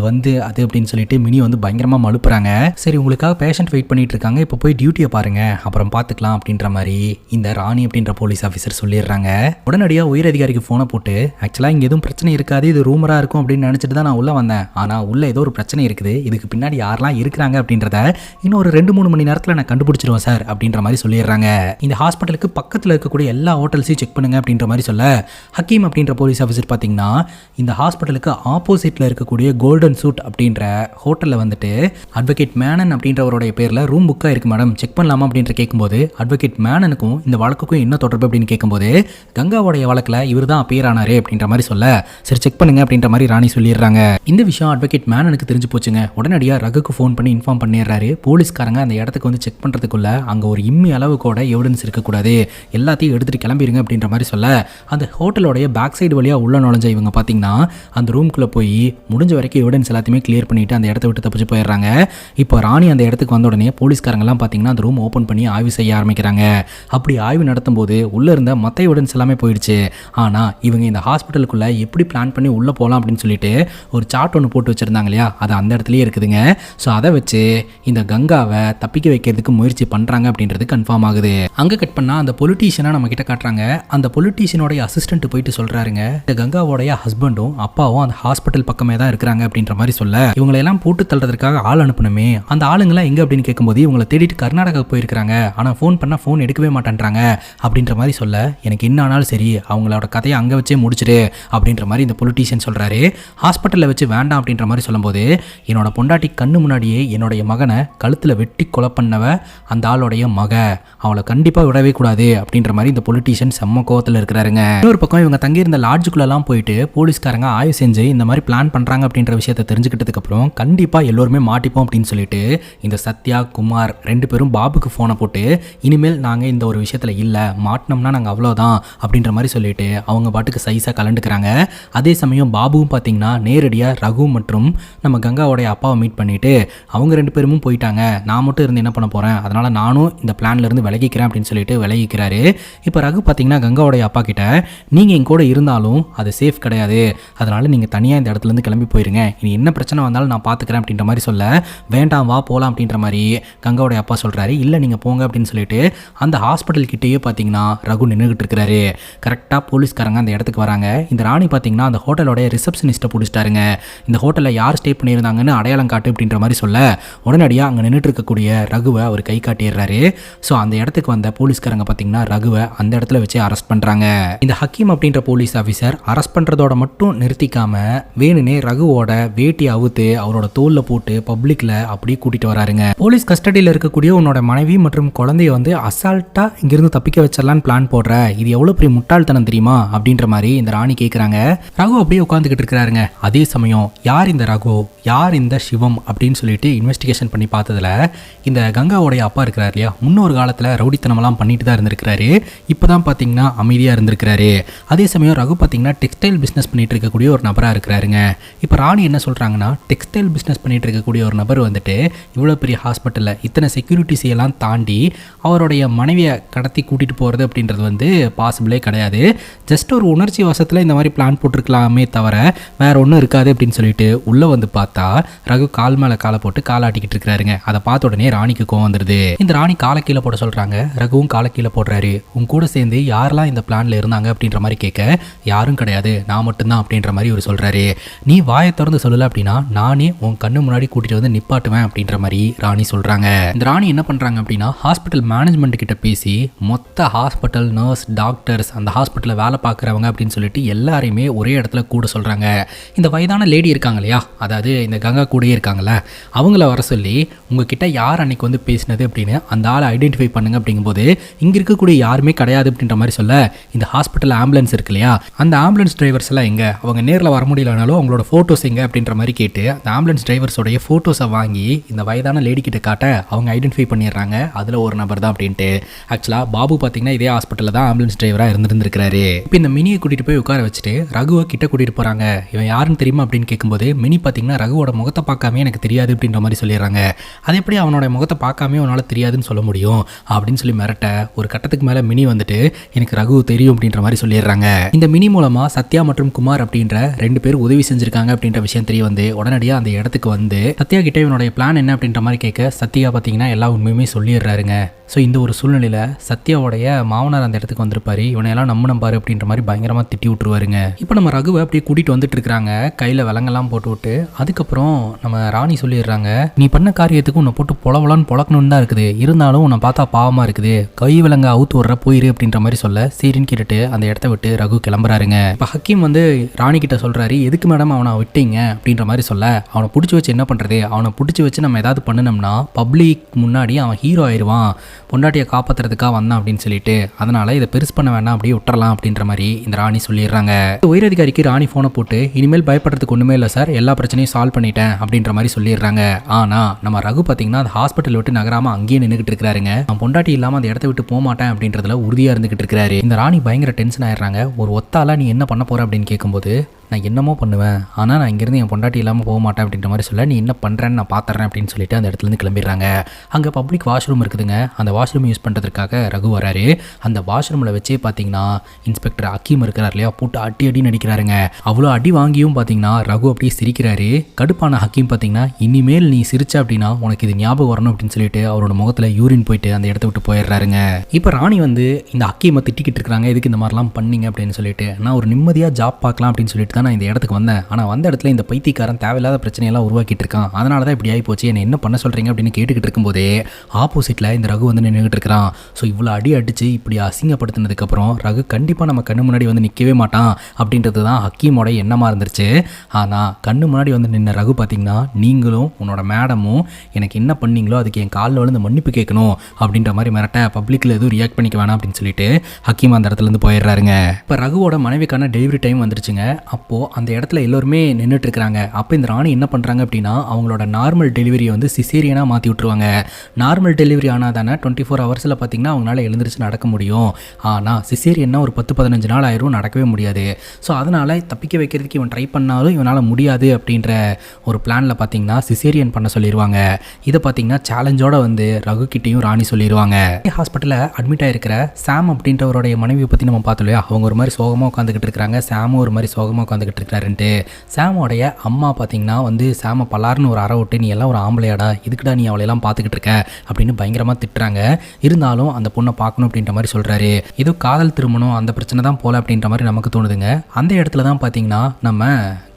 அப்படின்னு சொல்லிட்டு மினி வந்து பயங்கரமாக மழுப்புறாங்க. சரி உங்களுக்காக பேஷண்ட் வெயிட் பண்ணிட்டு இருக்காங்க, இப்போ போய் டியூட்டியை பாருங்க, அப்புறம் பார்த்துக்கலாம் அப்படின்ற மாதிரி இந்த ராணி அப்படின்ற போலீஸ் ஆஃபீஸர் சொல்லிடுறாங்க. உடனடியாக உயர் அதிகாரிக்கு ஃபோனை போட்டு, ஆக்சுவலாக இங்கே எதுவும் பிரச்சனை இருக்காது, இது ரூமராக இருக்கும் அப்படின்னு நினச்சிட்டு தான் நான் உள்ளே வந்தேன், ஆனால் உள்ளே ஏதோ ஒரு பிரச்சனை இருக்குது, இதுக்கு பின்னாடி யாரெல்லாம் இருக்கிறாங்க அப்படின்றத இன்னும் ஒரு 2-3 மணி நேரத்தில் நான் கண்டுபிடிச்சிருவேன் சார் அப்படின்ற மாதிரி சொல்லிடுறாங்க. இந்த ஹாஸ்பிட்டலுக்கு பக்கத்தில் இருக்கக்கூடிய எல்லா ஹோட்டல்ஸையும் செக் பண்ணுங்க அப்படின்ற மாதிரி சொல்ல, ஹக்கீம் அப்படின்ற போலீஸ் ஆஃபீஸர் பார்த்தீங்கன்னா இந்த ஹாஸ்பிட்டலுக்கு ஆப்போசிட்டில் இருக்கக்கூடிய கோல்டன் சூட் அப்படின்ற ஹோட்டலில் வந்துட்டு அட்வொகேட் மேனன் அப்படின்றவருடைய பேரில் ரூம் புக்காக இருக்கு மேடம், செக் பண்ணலாமா அப்படின்ற கேட்கும்போது, அட்வொகேட் மேனனுக்கும் இந்த வழக்குக்கும் என்ன தொடர்பு அப்படின்னு கேட்கும்போது, கங்காவுடைய வழக்கில் இவர் தான் அப்பியர் ஆனாரு அப்படின்ற மாதிரி சொல்ல, சரி செக் பண்ணுங்க அப்படின்ற மாதிரி ராணி சொல்லிடுறாங்க. இந்த விஷயம் அட்வொகேட் மேனனுக்கு தெரிஞ்சு போச்சுங்க. உடனடியாக ரகுக்கு ஃபோன் பண்ணி இன்ஃபார்ம் பண்ணிடுறாரு. போலீஸ்காரங்க அந்த இடத்துக்கு வந்து செக் பண்ணுறதுக்குள்ள அங்கே ஒரு இம்மி அளவு கூட எவிடன்ஸ் இருக்கக்கூடாது, எல்லாத்தையும் எடுத்துகிட்டு கிளம்பிடுங்க அப்படின்ற மாதிரி சொல்ல, அந்த ஹோட்டலோடைய பேக் சைடு வழியாக உள்ள நுழைஞ்ச இவங்க பார்த்தீங்கன்னா அந்த ரூம்குள்ளே போய் முடிஞ்ச வரைக்கும் எவிடன்ஸ் எல்லாத்தையுமே கிளியர் பண்ணிட்டு அந்த இடத்த விட்டு தப்பிச்சு போயிடுறாங்க. இப்போ ராணி அந்த இடத்துக்கு வந்த உடனே போலீஸ்காரங்கெல்லாம் பார்த்தீங்கன்னா அந்த ரூம் ஓப்பன் பண்ணி ஆய்வு செய்ய ஆரம்பிக்கிறாங்க. அப்படி ஆய்வு நடத்தும் போது உள்ளே இருந்த மற்ற எவிடன்ஸ் எல்லாமே போயிடுச்சு. ஆனால் இவங்க இந்த ஹாஸ்பிட்டலுக்குள்ளே எப்படி பிளான் பண்ணி உள்ளே போகலாம் அப்படின்னு சொல்லிட்டு ஒரு சார்ட் ஒன்று போட்டு வச்சுருந்தாங்க இல்லையா, அது அந்த இடத்துலையே இருக்குதுங்க. ஸோ அதை வச்சு இந்த கங்காவை தப்பிக்க வைக்கிறதுக்கு முயற்சி பண்ணுறாங்க அப்படின்றது கன்ஃபார்ம் ஆகுது. அங்கே கட் பண்ணால் அந்த பொலிட்டீஷியனை நம்ம கிட்ட காட்டுறாங்க. அந்த பொலிட்டீஷியனோடைய அசிஸ்டன்ட் போயிட்டு சொல்றாருங்க, இந்த கங்காவோடைய ஹஸ்பண்டும் அப்பாவும் அந்த ஹாஸ்பிட்டல் பக்கமே தான் இருக்கிறாங்க அப்படின்ற மாதிரி சொல்ல, இவங்களெல்லாம் போட்டு தள்ளுறதுக்காக ஆள் அனுப்பணுமே, அந்த ஆளுங்களாம் எங்க அப்படின்னு கேட்கும்போது இவங்களை தேடிட்டு கர்நாடகா போயிருக்காங்க, ஆனால் ஃபோன் பண்ணால் ஃபோன் எடுக்கவே மாட்டேன்றாங்க அப்படின்ற மாதிரி சொல்ல, எனக்கு என்ன ஆனாலும் சரி அவங்களோட கதையை அங்கே வச்சே முடிச்சிடு அப்படின்ற மாதிரி இந்த பொலிட்டீஷியன் சொல்றாரு. ஹாஸ்பிட்டலில் வச்சு வேண்டாம் அப்படின்ற மாதிரி சொல்லும்போது, என்னோட பொண்டாட்டி கண்ணு முன்னாடியே என்னுடைய மகனை கழுத்தில் வெட்டி கொலை பண்ணவ அந்த ஆளுடைய மக, அவளை கண்டிப்பாக விடவே கூடாது அப்படின்ற மாதிரி இந்த பொலிட்டீஷியன் பியூட்டிஷியன் செம்ம கோவத்தில் இருக்கிறாருங்க. இன்னொரு பக்கம் இவங்க தங்கியிருந்த லாட்ஜுக்குள்ளெல்லாம் போயிட்டு போலீஸ்காரங்க ஆய்வு செஞ்சு இந்த மாதிரி பிளான் பண்ணுறாங்க அப்படின்ற விஷயத்தை தெரிஞ்சுக்கிட்டதுக்கு அப்புறம் கண்டிப்பாக எல்லோருமே மாட்டிப்போம் அப்படின்னு சொல்லிட்டு இந்த சத்யா குமார் 2 பேரும் பாபுக்கு ஃபோனை போட்டு இனிமேல் நாங்கள் இந்த ஒரு விஷயத்தில் இல்லை, மாட்டினோம்னா நாங்கள் அவ்வளோதான் அப்படின்ற மாதிரி சொல்லிட்டு அவங்க பாட்டுக்கு சைஸாக கலண்டுக்கிறாங்க. அதே சமயம் பாபுவும் பார்த்தீங்கன்னா நேரடியாக ரகு மற்றும் நம்ம கங்காவோடைய அப்பாவை மீட் பண்ணிட்டு அவங்க 2 பேரும் போயிட்டாங்க, நான் மட்டும் இருந்து என்ன பண்ண போகிறேன், அதனால் நானும் இந்த பிளான்லேருந்து விலகிக்கிறேன் அப்படின்னு சொல்லிட்டு விலகிக்கிறாரு. இப்போ ரகு பார்த்தீங்கன்னா கங்காவோடைய அப்பா கிட்ட நீங்கள் என் கூட இருந்தாலும் அது சேஃப் கிடையாது, அதனால் நீங்கள் தனியாக இந்த இடத்துலேருந்து கிளம்பி போயிருங்க, இனி என்ன பிரச்சனை வந்தாலும் நான் பார்த்துக்கிறேன் அப்படின்ற மாதிரி சொல்ல வேண்டாம் வா போகலாம் அப்படின்ற மாதிரி கங்காவோடைய அப்பா சொல்கிறாரு. இல்லை நீங்கள் போங்க அப்படின்னு சொல்லிட்டு அந்த ஹாஸ்பிட்டல் கிட்டேயே பார்த்தீங்கன்னா ரகு நின்றுக்கிட்டு இருக்கிறாரு. கரெக்டாக போலீஸ்காரங்க அந்த இடத்துக்கு வராங்க. இந்த ராணி பார்த்தீங்கன்னா அந்த ஹோட்டலோடைய ரிசப்ஷனிஸ்ட்டை பிடிச்சிட்டாருங்க. இந்த ஹோட்டலில் யார் ஸ்டே பண்ணியிருந்தாங்கன்னு அடையாளம் காட்டு அப்படின்ற மாதிரி சொல்ல உடனடியாக அங்கே நின்றுட்டு இருக்கக்கூடிய ரகுவை அவர் கை காட்டிடுறாரு. ஸோ அந்த இடத்துக்கு வந்த போலீஸ்காரங்க பார்த்தீங்கன்னா ரகுவை அந்த இடத்துல வச்சு அரெஸ்ட் பண்ணுறாங்க. இந்த ஹக்கீம் அப்படின்ற போலீஸ் ஆஃபீஸர் அரெஸ்ட் பண்ணுறதோட மட்டும் நிறுத்திக்காம வேணுனே ரகுவோட வேட்டி அவுத்து அவரோட தோல்ல போட்டு பப்ளிக்ல அப்படியே கூட்டிட்டு வராருங்க. போலீஸ் கஸ்டடியில் இருக்கக்கூடிய உன்னோட மனைவி மற்றும் குழந்தைய வந்து அசால்ட்டா இங்கிருந்து தப்பிக்க வச்சிடலான்னு பிளான் போடுற, இது எவ்வளவு பெரிய முட்டாள்தனம் தெரியுமா அப்படின்ற மாதிரி இந்த ராணி கேட்குறாங்க. ரகு அப்படியே உட்காந்துக்கிட்டு இருக்கிறாருங்க. அதே சமயம் யார் இந்த ரகு, யார் இந்த சிவம் அப்படின்னு சொல்லிட்டு இன்வெஸ்டிகேஷன் பண்ணி பார்த்ததுல இந்த கங்காவோடைய அப்பா இருக்கிறார் இல்லையா, முன்னொரு காலத்தில் ரவுடித்தனமெல்லாம் பண்ணிட்டு தான் இருந்திருக்கிறாரு. இப்போதான் பார்த்தீங்கன்னா அமைதியாக இருந்திருக்கிறாரு. அதே சமயம் ரகு பார்த்தீங்கன்னா டெக்ஸ்டைல் பிஸ்னஸ் பண்ணிட்டு இருக்கக்கூடிய ஒரு நபராக இருக்கிறாருங்க. இப்போ ராணி என்ன சொல்கிறாங்கன்னா, டெக்ஸ்டைல் பிஸ்னஸ் பண்ணிட்டு இருக்கக்கூடிய ஒரு நபர் வந்துட்டு இவ்வளோ பெரிய ஹாஸ்பிட்டலில் இத்தனை செக்யூரிட்டிஸ் எல்லாம் தாண்டி அவருடைய மனைவியை கடத்தி கூட்டிகிட்டு போகிறது அப்படின்றது வந்து பாசிபிளே கிடையாது. ஜஸ்ட் ஒரு உணர்ச்சி வசத்தில் இந்த மாதிரி பிளான் போட்டிருக்கலாமே தவிர வேற ஒன்றும் இருக்காது அப்படின்னு சொல்லிட்டு உள்ளே வந்து பார்த்தா ரகு கால் மேலே காலை போட்டு காலாட்டிக்கிட்டு இருக்கிறாருங்க. அதை பார்த்த உடனே ராணிக்கு கோவம் வந்துடுது. இந்த ராணி காலை கீழே போட சொல்கிறாங்க. ரகுவும் காலை கீழே போடுறாரு. உன் கூட சேர்ந்து யாரெல்லாம் இந்த பிளானில் இருந்தாங்க அப்படின்ற மாதிரி கேட்க யாரும் கிடையாது, நான் மட்டும்தான் அப்படின்ற மாதிரி இவர் சொல்கிறாரு. நீ வாயை திறந்து சொல்லலை அப்படின்னா நானே உன் கண்ணு முன்னாடி கூட்டிகிட்டு வந்து நிப்பாட்டுவேன் அப்படின்ற மாதிரி ராணி சொல்கிறாங்க. இந்த ராணி என்ன பண்ணுறாங்க அப்படின்னா ஹாஸ்பிட்டல் மேனேஜ்மெண்ட் கிட்ட பேசி மொத்த ஹாஸ்பிட்டல் நர்ஸ் டாக்டர்ஸ் அந்த ஹாஸ்பிட்டலில் வேலை பார்க்குறவங்க அப்படின்னு சொல்லிட்டு எல்லாரையுமே ஒரே இடத்துல கூட சொல்கிறாங்க. இந்த வயதான லேடி இருக்காங்க இல்லையா, அதாவது இந்த கங்கா கூடயே இருக்காங்களே, அவங்கள வர சொல்லி உங்ககிட்ட யார் அன்னைக்கு வந்து பேசினது அப்படின்னு அந்த ஆளை ஐடென்டிஃபை பண்ணுங்க அப்படிங்கும்போது இங்கே இருக்கக்கூடிய யாருமே கிடையாது அப்படின்ற மாதிரி சொல்ல இந்த ஹாஸ்பிட்டல் ஆம்புலன்ஸ் இருக்கு இல்லையா, அந்த ஆம்புலன்ஸ் டிரைவர்ஸ் எல்லாம் எங்கே, அவங்க நேரில் வர முடியலனாலும் அவங்களோட ஃபோட்டோஸ் எங்கே அப்படின்ற மாதிரி கேட்டு அந்த ஆம்புலன்ஸ் டிரைவர்ஸோடைய ஃபோட்டோஸை வாங்கி இந்த வயதான லேடி கிட்ட காட்ட அவங்க ஐடென்டிஃபை பண்ணிடுறாங்க அதில் ஒரு நபர் தான் அப்படின்ட்டு. ஆக்சுவலாக பாபு பார்த்தீங்கன்னா இதே ஹாஸ்பிட்டலில் தான் ஆம்புலன்ஸ் டிரைவராக இருந்திருக்கிறாரு. இப்போ இந்த மினியை கூட்டிகிட்டு போய் உட்கார வச்சுட்டு ரகுவை கிட்ட கூட்டிகிட்டு போகிறாங்க. இவன் யாருன்னு தெரியுமா அப்படின்னு கேட்கும்போது மினி பார்த்தீங்கன்னா ரகுவோட முகத்தை பார்க்காமே எனக்கு தெரியாது அப்படின்ற மாதிரி சொல்லிடுறாங்க. அது எப்படி அவனோட முகத்தை பார்க்காமே உன்னால் தெரியாதுன்னு சொல்ல முடியும் அப்படின்னு சொல்லி மிரட்ட ஒரு கட்டத்துக்கு மேலே மினி வந்துட்டு எனக்கு ரகு தெரியும் அப்படின்ற மாதிரி சொல்லிடுறாங்க. இந்த மினி மூலமாக சத்யா மற்றும் குமார் அப்படின்ற 2 பேர் உதவி செஞ்சிருக்காங்க அப்படின்ற விஷயம் தெரிய வந்து உடனடியாக அந்த இடத்துக்கு வந்து சத்யா கிட்ட இவனுடைய பிளான் என்ன அப்படின்ற மாதிரி கேட்க சத்யா பார்த்தீங்கன்னா எல்லா உண்மையுமே சொல்லிடுறாருங்க. ஸோ இந்த ஒரு சூழ்நிலையில் சத்யாவோடைய மாமனார் அந்த இடத்துக்கு வந்திருப்பாரு. இவனையெல்லாம் நம்பினம்பாரு அப்படின்ற மாதிரி பயங்கரமாக திட்டி விட்டுருவாருங்க. இப்போ நம்ம ரகுவை அப்படியே கூட்டிகிட்டு வந்துட்டு இருக்கிறாங்க, கையில் விலங்கெல்லாம் போட்டு விட்டு. அதுக்கப்புறம் நம்ம ராணி சொல்லிடுறாங்க, நீ பண்ண காரியத்துக்கு உன்னை போட்டு பொலவலான்னு பொழக்கணும்னு தான் இருக்குது, இருந்தாலும் உன்னை பார்த்தா பாவமாக இருக்குது, கை விலங்க அவுத்து விட்ற போயிரு அப்படின்ற மாதிரி சொல்ல சரின்னு கேட்டுட்டு அந்த இடத்த விட்டு ரகு கிளம்புறாருங்க. இப்போ ஹக்கீம் வந்து ராணி கிட்ட சொல்கிறாரு, எதுக்கு மேடம் அவனை விட்டீங்க அப்படின்ற மாதிரி சொல்ல, அவனை பிடிச்சி வச்சு என்ன பண்ணுறது, அவனை பிடிச்சி வச்சு நம்ம ஏதாவது பண்ணினோம்னா பப்ளிக் முன்னாடி அவன் ஹீரோ ஆயிடுவான், பொண்டாட்டியை காப்பாற்றுறதுக்காக வந்தான் அப்படின்னு சொல்லிட்டு, அதனால் இதை பெருசு பண்ண வேண்டாம் அப்படியே விட்டுறலாம் அப்படின்ற மாதிரி இந்த ராணி சொல்லிடுறாங்க. உயரதிகாரிக்கு ராணி ஃபோனை போட்டு இனிமேல் பயப்படுறதுக்கு ஒன்றுமே இல்லை சார், எல்லா பிரச்சனையும் சால்வ் பண்ணிட்டேன் அப்படின்ற மாதிரி சொல்லிடுறாங்க. ஆனால் நம்ம ரகு பார்த்தீங்கன்னா அந்த ஹாஸ்பிட்டல் விட்டு நகராமல் அங்கேயே நின்றுக்கிட்டு இருக்கிறாருங்க. அவன் பொண்டாட்டி இல்லாமல் அந்த இடத்த விட்டு போக மாட்டேன் அப்படின்றதுல உறுதியாக இருந்துகிட்டு இருக்கிறாரு. இந்த ராணி பயங்கர டென்ஷன் ஆயிடுறாங்க. ஒரு ஒத்தால நீ என்ன பண்ண போற அப்படின்னு கேட்கும்போது நான் என்னமோ பண்ணுவேன், ஆனால் நான் இங்கேருந்து என் பொண்டாட்டி இல்லாமல் போக மாட்டேன் அப்படின்ற மாதிரி சொல்ல, நீ என்ன பண்ணுறேன்னு நான் பார்த்துறேன் அப்படின்னு சொல்லிட்டு அந்த இடத்துலேருந்து கிளம்பிடுறாங்க. அங்கே பப்ளிக் வாஷ்ரூம் இருக்குதுங்க. அந்த வாஷ்ரூம் யூஸ் பண்ணுறதுக்காக ரகு வராரு. அந்த வாஷ்ரூமில் வச்சே பார்த்தீங்கன்னா இன்ஸ்பெக்டர் ஹக்கீம் இருக்கிறார் இல்லையா, போட்டு அடி நடிக்கிறாருங்க. அவ்வளோ அடி வாங்கியும் பார்த்தீங்கன்னா ரகு அப்படியே சிரிக்கிறாரு. கடுப்பான ஹக்கீம் பார்த்தீங்கன்னா இனிமேல் நீ சிரிச்ச அப்படின்னா உனக்கு இது ஞாபகம் வரணும் அப்படின்னு சொல்லிட்டு அவரோட முகத்தில் யூரின் போயிட்டு அந்த இடத்த விட்டு போயிடுறாருங்க. இப்போ ராணி வந்து இந்த ஹக்கீமை திட்டிக்கிட்டு இருக்கிறாங்க, எதுக்கு இந்த மாதிரிலாம் பண்ணீங்க அப்படின்னு சொல்லிட்டு, நான் ஒரு நிம்மதியாக ஜாப் பார்க்கலாம் அப்படின்னு சொல்லிட்டு தான் நான் இந்த இடத்துக்கு வந்தேன். ஆனால் வந்த இடத்துல இந்த பைத்தியக்காரன் தேவையில்லாத பிரச்சனையெல்லாம் உருவாக்கிட்டு இருக்கான். அதனால தான் இப்படி ஆகி போச்சு. என்ன பண்ண சொல்கிறீங்க அப்படின்னு கேட்டுக்கிட்டு இருக்கும்போதே ஆப்போசிட்டில் இந்த ரகு வந்து நின்றுக்கிட்டு இருக்கிறான். ஸோ இவ்வளோ அடிச்சு இப்படி அசிங்கப்படுத்தினதுக்கப்புறம் ரகு கண்டிப்பாக நம்ம கண்ணு முன்னாடி வந்து நிற்கவே மாட்டான் அப்படின்றது தான் ஹக்கீமோட எண்ணமாக இருந்துருச்சு. ஆனால் கண்ணு முன்னாடி வந்து நின்ன ரகு பார்த்தீங்கன்னா, நீங்களும் உன்னோட மேடமும் எனக்கு என்ன பண்ணீங்களோ அதுக்கு என் காலில் விழுந்து மன்னிப்பு கேட்கணும் அப்படின்ற மாதிரி மிரட்ட பப்ளிக்கில் எதுவும் ரியாக்ட் பண்ணிக்க வேணாம் அப்படின்னு சொல்லிட்டு ஹக்கீம் அந்த இடத்துலேருந்து போயிடுறாருங்க. இப்போ ரகுவோட மனைவிக்கான டெலிவரி டைம் வந்துருச்சுங்க. அப்போது அந்த இடத்துல எல்லோருமே நின்றுட்டு இருக்கிறாங்க. அப்போ இந்த ராணி என்ன பண்ணுறாங்க அப்படின்னா, அவங்களோட நார்மல் டெலிவரியை வந்து சிசேரியனாக மாற்றி விட்டுருவாங்க. நார்மல் டெலிவரி ஆனால் தானே 24 ஹவர்ஸில் பார்த்தீங்கன்னா அவங்களால எழுந்திரிச்சு நடக்க முடியும். ஆனால் சிசேரியன்னா ஒரு 10-15 நாள் ஆயிரும், நடக்கவே முடியாது. ஸோ அதனால் தப்பிக்க வைக்கிறதுக்கு இவன் ட்ரை பண்ணாலும் இவனால் முடியாது அப்படின்ற ஒரு பிளானில் பார்த்தீங்கன்னா சிசேரியன் பண்ண சொல்லிடுவாங்க. இதை பார்த்தீங்கன்னா சேலஞ்சோட வந்து ரகு கிட்டையும் ராணி சொல்லிடுவாங்க. ஹாஸ்பிட்டலில் அட்மிட் ஆகிருக்கிற சாம் அப்படின்றவருடைய மனைவியை பற்றி நம்ம பார்த்தோம் இல்லையா, அவங்க ஒரு மாதிரி சோகமாக உட்காந்துக்கிட்டு இருக்கிறாங்க. சாமும் ஒரு மாதிரி சோகமாக உட்காந்துக்கிட்டு இருக்கிறாருன்ட்டு சாமோடைய அம்மா பார்த்தீங்கன்னா வந்து சாம பலார்னு ஒரு அறை விட்டு, நீ எல்லாம் ஒரு ஆம்பளையாடா, இதுக்குடா நீ அவளையெல்லாம் பார்த்துக்கிட்டு இருக்க அப்படின்னு பயங்கரமாக திட்டுறாங்க. இருந்தாலும் அந்த பொண்ணை பார்க்கணும் அப்படின்ற மாதிரி சொல்கிறாரு. ஏதோ காதல் திருமணம் அந்த பிரச்சனை தான் போல அப்படின்ற மாதிரி நமக்கு தோணுதுங்க. அந்த இடத்துல தான் பார்த்தீங்கன்னா நம்ம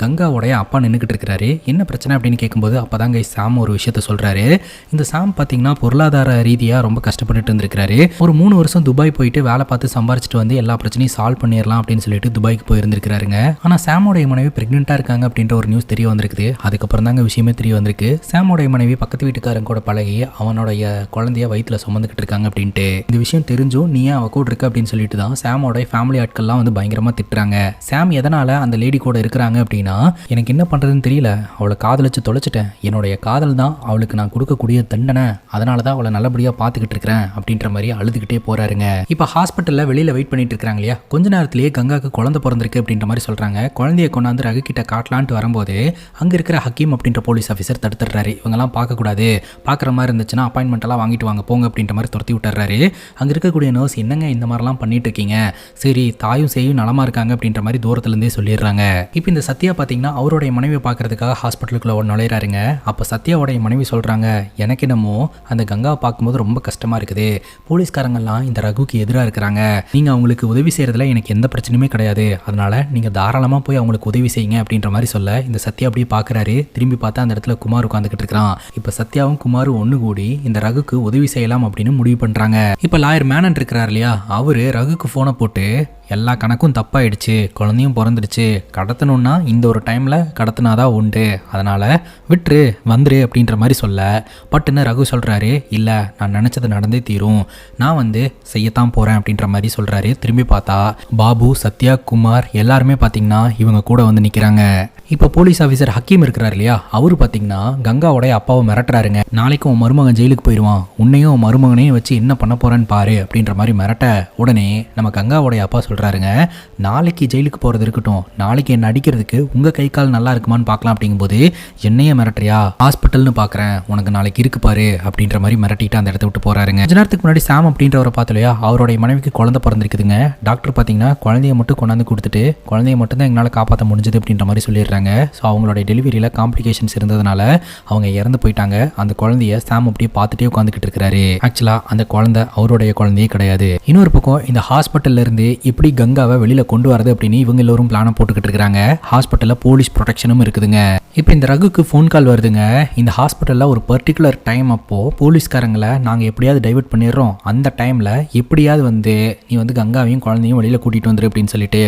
கங்காவோடைய அப்பா நின்றுக்கிட்டு இருக்கிறாரு. என்ன பிரச்சனை அப்படின்னு கேட்கும்போது அப்போ தாங்க சாம் ஒரு விஷயத்த சொல்கிறாரு. இந்த சாம் பார்த்தீங்கன்னா பொருளாதார ரீதியாக ரொம்ப கஷ்டப்பட்டுட்டு இருந்திருக்கிறாரு. ஒரு 3 வருஷம் துபாய் போயிட்டு வேலை பார்த்து சம்பாரிச்சிட்டு வந்து எல்லா பிரச்சனையும் சால்வ் பண்ணிடலாம் அப்படின்னு சொல்லிட்டு துபாய்க்கு போயிருந்திருக்கிறாருங்க. ஆனால் சாமோடைய மனைவி பிரெக்னெண்ட்டாக இருக்காங்க அப்படின்ற ஒரு நியூஸ் தெரிய வந்திருக்குது. அதுக்கப்புறம் தாங்க விஷயமே தெரிய வந்திருக்கு. சாமோடைய மனைவி பக்கத்து வீட்டுக்காரங்க கூட பழகி அவனுடைய குழந்தைய வயிற்றுல சுமந்துக்கிட்டு இருக்காங்க அப்படின்ட்டு. இந்த விஷயம் தெரிஞ்சும் நீ அவ கூட இருக்க அப்படின்னு சொல்லிட்டு தான் சாமோடைய ஃபேமிலி ஆட்கள்லாம் வந்து பயங்கரமாக திட்டுறாங்க. சாம் எதனால் அந்த லேடி கூட இருக்கிறாங்க அப்படின்னா, எனக்கு என்ன பண்ணுறதுன்னு தெரியல, அவளை காதலிச்சு தொலைச்சிட்டேன், என்னுடைய காதல் தான் அவளுக்கு நான் கொடுக்கக்கூடிய தண்டனை, அதனால தான் அவளை நல்லபடியாக பார்த்துக்கிட்டு இருக்கிறேன் அப்படின்ற மாதிரி அழுதுகிட்டே போறாருங்க. இப்போ ஹாஸ்பிட்டலில் வெளியில் வெயிட் பண்ணிட்டு இருக்காங்க இல்லையா, கொஞ்ச நேரத்திலேயே கங்காவுக்கு குழந்தை பிறந்திருக்கு அப்படின்ற மாதிரி சொல்கிறாங்க. குழந்தைய கொண்டாந்து ரகு கிட்ட காட்டலான்ட்டு வரும்போது அங்கே இருக்கிற ஹக்கீம் அப்படின்ற போலீஸ் ஆஃபீஸர் தடுத்துடுறாரு. இவங்கெல்லாம் பார்க்கக்கூடாது, பார்க்குற மாதிரி இருந்துச்சுன்னா அப்பாயின்மெண்ட் எல்லாம் வாங்கிட்டு வாங்க போங்க அப்படின்ற மாதிரி துரத்தி விட்டுறாரு. அங்கே இருக்கக்கூடிய நர்ஸ், என்னங்க இந்த மாதிரிலாம் பண்ணிட்டு இருக்கீங்க, சரி தாயும் செய்யும் நலமா இருக்காங்க அப்படின்ற மாதிரி தூரத்துலேருந்தே சொல்லிடுறாங்க. இப்போ இந்த சத்யா பார்த்தீங்கன்னா அவருடைய மனைவியை பார்க்கறதுக்காக ஹாஸ்பிட்டலுக்குள்ள நுழையிறாருங்க. அப்போ சத்யாவோடைய மனைவி சொல்கிறாங்க, எனக்கு என்னமோ அந்த கங்காவை பார்க்கும்போது ரொம்ப கஷ்டமாக இருக்குது, போலீஸ்காரங்கெல்லாம் இந்த ரகுக்கு எதிராக இருக்கிறாங்க, நீங்கள் அவங்களுக்கு உதவி செய்கிறதுல எனக்கு எந்த பிரச்சனையுமே கிடையாது, அதனால் நீங்கள் தாராளமாக போய் அவங்களுக்கு உதவி செய்யுங்க அப்படின்ற மாதிரி சொல்ல இந்த சத்யா அப்படியே பார்க்குறாரு. திரும்பி பார்த்தா அந்த இடத்துல குமார் உட்காந்துக்கிட்டு இருக்கிறான். இப்போ சத்யாவும் குமாரும் ஒன்று கூடி இந்த ரகுக்கு உதவி செய்யலாம் அப்படின்னு முடிவு பண்ணுறாங்க. இப்போ லாயர் மேனன் இருக்கிறார் இல்லையா, அவரு ரகுக்கு ஃபோனை போட்டு எல்லா கணக்கும் தப்பாயிடுச்சு, குழந்தையும் பிறந்துடுச்சு, கடத்தணும்னா இந்த ஒரு டைமில் கடத்தினாதான் உண்டு, அதனால் விட்டுரு வந்துரு அப்படின்ற மாதிரி சொல்ல பட்டுன்னு ரகு சொல்கிறாரு, இல்லை நான் நினச்சது நடந்தே தீரும், நான் வந்து செய்யத்தான் போகிறேன் அப்படின்ற மாதிரி சொல்கிறாரு. திரும்பி பார்த்தா பாபு, சத்யா, குமார் எல்லாருமே பார்த்தீங்கன்னா இவங்க கூட வந்து நிற்கிறாங்க. இப்போ போலீஸ் ஆஃபீஸர் ஹக்கீம் இருக்கிறார் இல்லையா, அவரு பார்த்தீங்கன்னா கங்காவோடைய அப்பாவை மிரட்டுறாருங்க. நாளைக்கு உன் மருமகன் ஜெயிலுக்கு போயிடுவான், உன்னையும் உன் மருமகனையும் வச்சு என்ன பண்ண போறேன்னு பாரு அப்படின்ற மாதிரி மிரட்ட உடனே நம்ம கங்காவோடைய அப்பா சொல்கிறாருங்க, நாளைக்கு ஜெயிலுக்கு போகிறது இருக்கட்டும், நாளைக்கு என்ன அடிக்கிறதுக்கு உங்கள் கை கால் நல்லா இருக்குமான்னு பார்க்கலாம் அப்படிங்கும்போது என்னையே மிரட்டுறியா, ஹாஸ்பிட்டல்னு பார்க்குறேன், உனக்கு நாளைக்கு இருக்கு பாரு அப்படின்ற மாதிரி மிரட்டிட்டு அந்த இடத்த விட்டு போகிறாருங்க. கொஞ்ச நேரத்துக்கு முன்னாடி சாம் அப்படின்றவரை பார்த்து இல்லையா, அவருடைய மனைவிக்கு குழந்தை பிறந்திருக்குதுங்க. டாக்டர் பார்த்தீங்கன்னா குழந்தைய மட்டும் கொண்டாந்து கொடுத்துட்டு குழந்தைய மட்டும் தான் எங்களால் காப்பாற்ற முடிஞ்சது அப்படின்ற மாதிரி சொல்லிடுறாங்க. ஸோ அவங்களுடைய டெலிவரியில் காம்ப்ளிகேஷன்ஸ் இருந்ததுனால அவங்க இறந்து போயிட்டாங்க. அந்த குழந்தைய சாம் அப்படியே பார்த்துட்டே உட்காந்துக்கிட்டு இருக்கிறாரு. ஆக்சுவலாக அந்த குழந்தை அவருடைய குழந்தையே கிடையாது. இன்னொரு பக்கம் இந்த ஹாஸ்பிட்டல்ல இருந்து எப்படி கங்காவை வெளியில் கொண்டு வரது அப்படின்னு இவங்க எல்லோரும் பிளானை போட்டுக்கிட்டு இருக்கிறாங்க. ஹாஸ்பிட்டலில் போலீஸ் ப்ரொடெக்ஷனும் இருக்குதுங்க. இப்போ இந்த ரகுக்கு ஃபோன் கால் வருதுங்க. இந்த ஹாஸ்பிட்டலில் ஒரு பர்டிகுலர் டைம் அப்போது போலீஸ்காரங்களை நாங்கள் எப்படியாவது டைவர்ட் பண்ணிடுறோம், அந்த டைமில் எப்படியாவது வந்து நீ வந்து கங்காவையும் குழந்தையும் வெளியில் கூட்டிகிட்டு வந்துரு அப்படின்னு சொல்லிட்டு.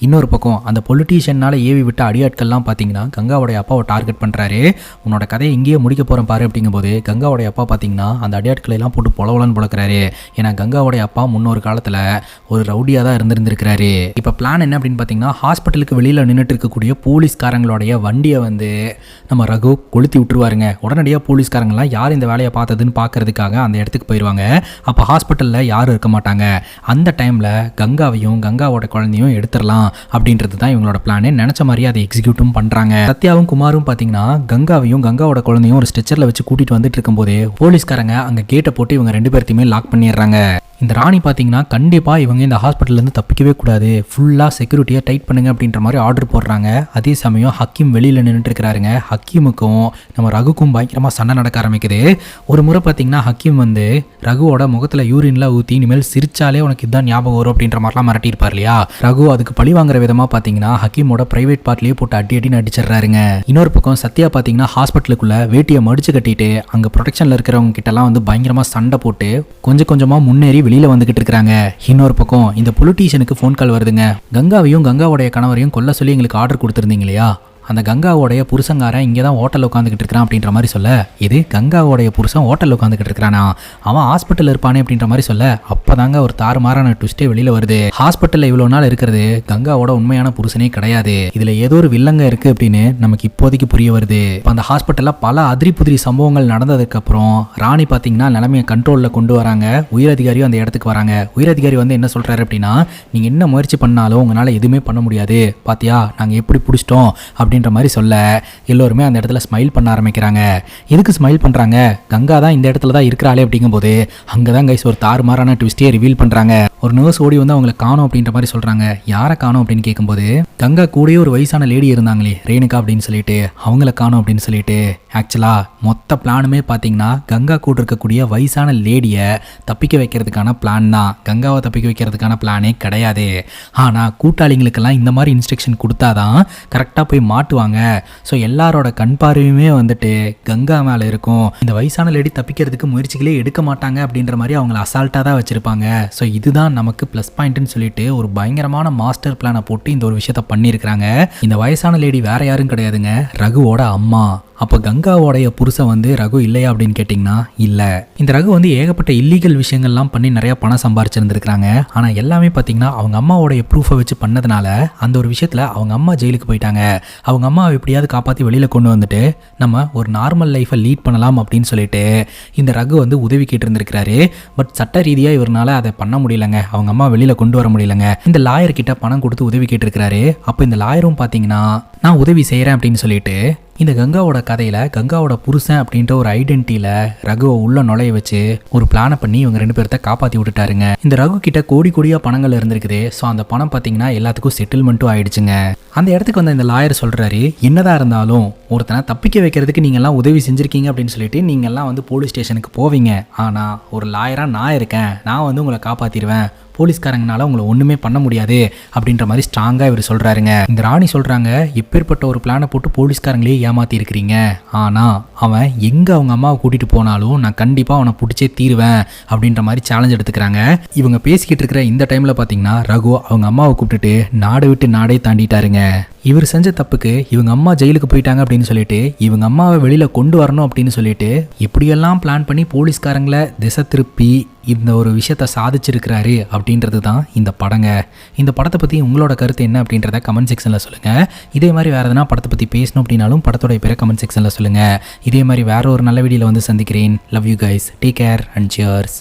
இன்னொரு பக்கம் அந்த பொலிட்டீஷியனால் ஏவி விட்ட அடியாட்கள்லாம் பார்த்தீங்கன்னா கங்காவோடைய அப்பாவை டார்கெட் பண்ணுறாரு. உன்னோட கதையை இங்கேயே முடிக்க போகிறேன் பாரு அப்படிங்கும்போது கங்காவோடைய அப்பா பார்த்தீங்கன்னா அந்த அடியாட்களை எல்லாம் போட்டு பொலவலன்னு பொழக்கிறாரு. ஏன்னா கங்காவோடைய அப்பா முன்னொரு காலத்தில் ஒரு ரவுடியாக தான் இருந்திருக்கிறாரு. இப்போ பிளான் என்ன அப்படின்னு பார்த்தீங்கன்னா, ஹாஸ்பிட்டலுக்கு வெளியில் நின்றுட்டு இருக்கக்கூடிய போலீஸ்காரங்களுடைய வண்டியை வந்து நம்ம ரகு கொளுத்தி விட்டுருவாருங்க. உடனடியாக போலீஸ்காரங்களாம் யார் இந்த வேலையை பார்த்ததுன்னு பார்க்கறதுக்காக அந்த இடத்துக்கு போயிடுவாங்க. அப்போ ஹாஸ்பிட்டலில் யாரும் இருக்க மாட்டாங்க. அந்த டைமில் கங்காவையும் கங்காவோட குழந்தையும் எடுத்துடலாம் அப்படின்றது தான் இவங்களோட பிளானே. நினச்ச மாதிரி அதை எக்ஸிக்யூட்டும் பண்ணுறாங்க. சத்யாவும் குமாரும் பார்த்தீங்கன்னா கங்காவையும் கங்காவோட குழந்தையும் ஒரு ஸ்ட்ரெச்சரில் வச்சு கூட்டிகிட்டு வந்துட்டு இருக்கும்போதே போலீஸ்காரங்க அங்கே கேட்டை போட்டு இவங்க 2 பேர்த்தையுமே லாக் பண்ணிடுறாங்க. இந்த ராணி பார்த்தீங்கன்னா கண்டிப்பாக இவங்க இந்த ஹாஸ்பிட்டல்லேருந்து தப்பிக்கவே கூடாது, ஃபுல்லாக செக்யூரிட்டியை டைட் பண்ணுங்க அப்படின்ற மாதிரி ஆர்டர் போடுறாங்க. அதே சமயம் ஹக்கீம் வெளியில் நின்றுட்டு இருக்கிறாருங்க. ஹக்கீமுக்கும் நம்ம ரகுக்கும் பயங்கரமாக சண்டை நடக்க ஆரம்பிக்குது. ஒரு முறை பார்த்தீங்கன்னா ஹக்கீம் வந்து ரகுவோட முகத்தில் யூரின்லாம் ஊற்றி இனிமேல் சிரிச்சாலே உனக்கு இதுதான் ஞாபகம் வரும் அப்படின்ற மாதிரிலாம் மிரட்டியிருப்பார் இல்லையா. ரகு அதுக்கு பழி வாங்குற விதமாக பார்த்தீங்கன்னா ஹக்கீமோட பிரைவேட் பார்ட்லேயே போட்டு அடின்னு அடிச்சிடுறாருங்க. இன்னொரு பக்கம் சத்யா பார்த்தீங்கன்னா ஹாஸ்பிட்டலுக்குள்ள வேட்டியை மடிச்சு கட்டிட்டு அங்கே ப்ரொடெக்ஷனில் இருக்கிறவங்க கிட்டலாம் வந்து பயங்கரமாக சண்டை போட்டு கொஞ்சம் கொஞ்சமாக முன்னேறி வெளியில் வந்துகிட்டு இருக்காங்க. இன்னொரு பக்கம் இந்த பொலிட்டீஷியனுக்கு ஃபோன் கால் வருதுங்க. கங்காவையும் கங்காவோடைய கணவரையும் கொல்ல சொல்லி எங்களுக்கு ஆர்டர் கொடுத்துருந்தீங்க இல்லையா, அந்த கங்காவோடைய புருஷங்காரன் இங்கே தான் ஹோட்டலில் உட்காந்துக்கிட்டு இருக்கிறான் அப்படின்ற மாதிரி சொல்ல, இது கங்காவோடைய புருஷன் ஹோட்டலில் உட்காந்துக்கிட்டு இருக்கிறானா, அவன் ஹாஸ்பிட்டலில் இருப்பானே அப்படின்ற மாதிரி சொல்ல, அப்போதாங்க ஒரு தாறுமாறான ட்விஸ்டே வெளியில் வருது. ஹாஸ்பிட்டலில் இவ்வளோ நாள் இருக்கிறது கங்காவோட உண்மையான புருஷனே கிடையாது, இதில் ஏதோ ஒரு வில்லங்க இருக்குது அப்படின்னு நமக்கு இப்போதைக்கு புரிய வருது. இப்போ அந்த ஹாஸ்பிட்டலில் பல அதிரி புதிரி சம்பவங்கள் நடந்ததுக்கப்புறம் ராணி பார்த்தீங்கன்னா நிலைமையை கண்ட்ரோலில் கொண்டு வராங்க. உயரதிகாரியும் அந்த இடத்துக்கு வராங்க. உயரதிகாரி வந்து என்ன சொல்கிறாரு அப்படின்னா, நீங்கள் என்ன முயற்சி பண்ணாலும் உங்களால் எதுவுமே பண்ண முடியாது, பாத்தியா நாங்கள் எப்படி பிடிச்சிட்டோம் அப்படின்ற மாதிரி சொல்ல எல்லோருமே அந்த இடத்துல ஸ்மைல் பண்ண ஆரம்பிக்கிறாங்க. எதுக்கு ஸ்மைல் பண்ணுறாங்க, கங்கா தான் இந்த இடத்துல தான் இருக்கிறாளே அப்படிங்கும்போது அங்கே தான் கைஸ் ஒரு தாறுமாறான ட்விஸ்டே ரிவீல் பண்ணுறாங்க. ஒரு நர்ஸ் ஓடி வந்து அவங்களை காணோம் அப்படின்ற மாதிரி சொல்கிறாங்க. யாரை காணோம் அப்படின்னு கேட்கும்போது கங்கா கூடயே ஒரு வயசான லேடி இருந்தாங்களே ரேணுகா அப்படின்னு சொல்லிட்டு அவங்கள காணோம் அப்படின்னு சொல்லிட்டு, ஆக்சுவலாக மொத்த பிளானுமே பார்த்தீங்கன்னா கங்கா கூட இருக்கக்கூடிய வயசான லேடியை தப்பிக்க வைக்கிறதுக்கான பிளான் தான், கங்காவை தப்பிக்க வைக்கிறதுக்கான பிளானே கிடையாது. ஆனால் கூட்டாளிங்களுக்கெல்லாம் இந்த மாதிரி இன்ஸ்ட்ரக்ஷன் கொடுத்தாதான் கரெக்டாக போய் மாட்டுவாங்க. ஸோ எல்லாரோட கண் பார்வையுமே வந்துட்டு கங்கா மேலே இருக்கும். இந்த வயசான லேடி தப்பிக்கிறதுக்கு முயற்சிகளே எடுக்க மாட்டாங்க அப்படின்ற மாதிரி அவங்கள அசால்ட்டாக தான் வச்சுருப்பாங்க. ஸோ இதுதான் நமக்கு ப்ளஸ் பாயிண்ட்னு சொல்லிட்டு ஒரு பயங்கரமான மாஸ்டர் பிளானை போட்டு இந்த ஒரு விஷயத்த பண்ணியிருக்கிறாங்க. இந்த வயசான லேடி வேற யாரும் கிடையாதுங்க, ரகுவோட அம்மா. அப்போ கங்காவோடைய புருஷன் வந்து ரகு இல்லையா அப்படின்னு கேட்டிங்கன்னா இல்லை. இந்த ரகு வந்து ஏகப்பட்ட இல்லீகல் விஷயங்கள்லாம் பண்ணி நிறையா பணம் சம்பாரிச்சிருந்துருக்காங்க. ஆனால் எல்லாமே பார்த்தீங்கன்னா அவங்க அம்மாவோடைய ப்ரூஃபை வச்சு பண்ணதுனால அந்த ஒரு விஷயத்தில் அவங்க அம்மா ஜெயிலுக்கு போயிட்டாங்க. அவங்க அம்மாவை எப்படியாவது காப்பாற்றி வெளியில் கொண்டு வந்துட்டு நம்ம ஒரு நார்மல் லைஃப்பை லீட் பண்ணலாம் அப்படின்னு சொல்லிட்டு இந்த ரகு வந்து உதவி கேட்டிருந்துருக்கிறாரு. பட் சட்ட ரீதியாக இவரால் அதை பண்ண முடியலங்க, அவங்க அம்மா வெளியில் கொண்டு வர முடியலங்க. இந்த லாயர்கிட்ட பணம் கொடுத்து உதவி கேட்டிருக்கிறாரு. அப்போ இந்த லாயரும் பார்த்தீங்கன்னா நான் உதவி செய்கிறேன் அப்படின்னு சொல்லிட்டு இந்த கங்காவோட கதையில் கங்காவோட புருஷன் அப்படின்ற ஒரு ஐடென்டிட்டியில் ரகுவை உள்ள நுழைய வச்சு ஒரு பிளானை பண்ணி இவங்க 2 பேர்த்த காப்பாற்றி விட்டுட்டாருங்க. இந்த ரகு கிட்ட கோடி கோடியாக பணங்கள் இருந்திருக்குது. ஸோ அந்த பணம் பார்த்தீங்கன்னா எல்லாத்துக்கும் செட்டில்மெண்ட்டும் ஆயிடுச்சுங்க. அந்த இடத்துக்கு வந்து இந்த லாயர் சொல்கிறாரு, என்னதான் இருந்தாலும் ஒருத்தனை தப்பிக்க வைக்கிறதுக்கு நீங்கள்லாம் உதவி செஞ்சுருக்கீங்க அப்படின்னு சொல்லிட்டு நீங்கள்லாம் வந்து போலீஸ் ஸ்டேஷனுக்கு போவீங்க. ஆனால் ஒரு லாயராக நான் இருக்கேன், நான் வந்து உங்களை காப்பாற்றிடுவேன், போலீஸ்காரங்கனால உங்களை ஒன்றுமே பண்ண முடியாது அப்படின்ற மாதிரி ஸ்ட்ராங்காக இவர் சொல்கிறாருங்க. இந்த ராணி சொல்கிறாங்க, எப்பேற்பட்ட ஒரு பிளானை போட்டு போலீஸ்காரங்களே ஏமாற்றி இருக்கிறீங்க, ஆனால் அவன் எங்கே அவங்க அம்மாவை கூட்டிகிட்டு போனாலும் நான் கண்டிப்பாக அவனை பிடிச்சே தீருவேன் அப்படின்ற மாதிரி சேலஞ்ச் எடுத்துக்கிறாங்க. இவங்க பேசிக்கிட்டு இருக்கிற இந்த டைமில் பார்த்தீங்கன்னா ரகு அவங்க அம்மாவை கூப்பிட்டுட்டு நாடை விட்டு நாடே தாண்டிட்டாருங்க. இவர் செஞ்ச தப்புக்கு இவங்க அம்மா ஜெயிலுக்கு போயிட்டாங்க அப்படின்னு சொல்லிட்டு இவங்க அம்மாவை வெளியில் கொண்டு வரணும் அப்படின்னு சொல்லிட்டு இப்படியெல்லாம் பிளான் பண்ணி போலீஸ்காரங்களை திசை திருப்பி இந்த ஒரு விஷயத்த சாதிச்சிருக்கிறாரு அப்படின்றது தான் இந்த படங்க. இந்த படத்தை பற்றி உங்களோட கருத்து என்ன அப்படின்றத கமெண்ட் செக்ஷனில் சொல்லுங்கள். இதே மாதிரி வேறு எதனா படத்தை பற்றி பேசணும் அப்படின்னாலும் படத்தோட பேரை கமெண்ட் செக்ஷனில் சொல்லுங்கள். இதே மாதிரி வேற ஒரு நல்ல வீடியோவில் வந்து சந்திக்கிறேன். Love you guys, take care and cheers.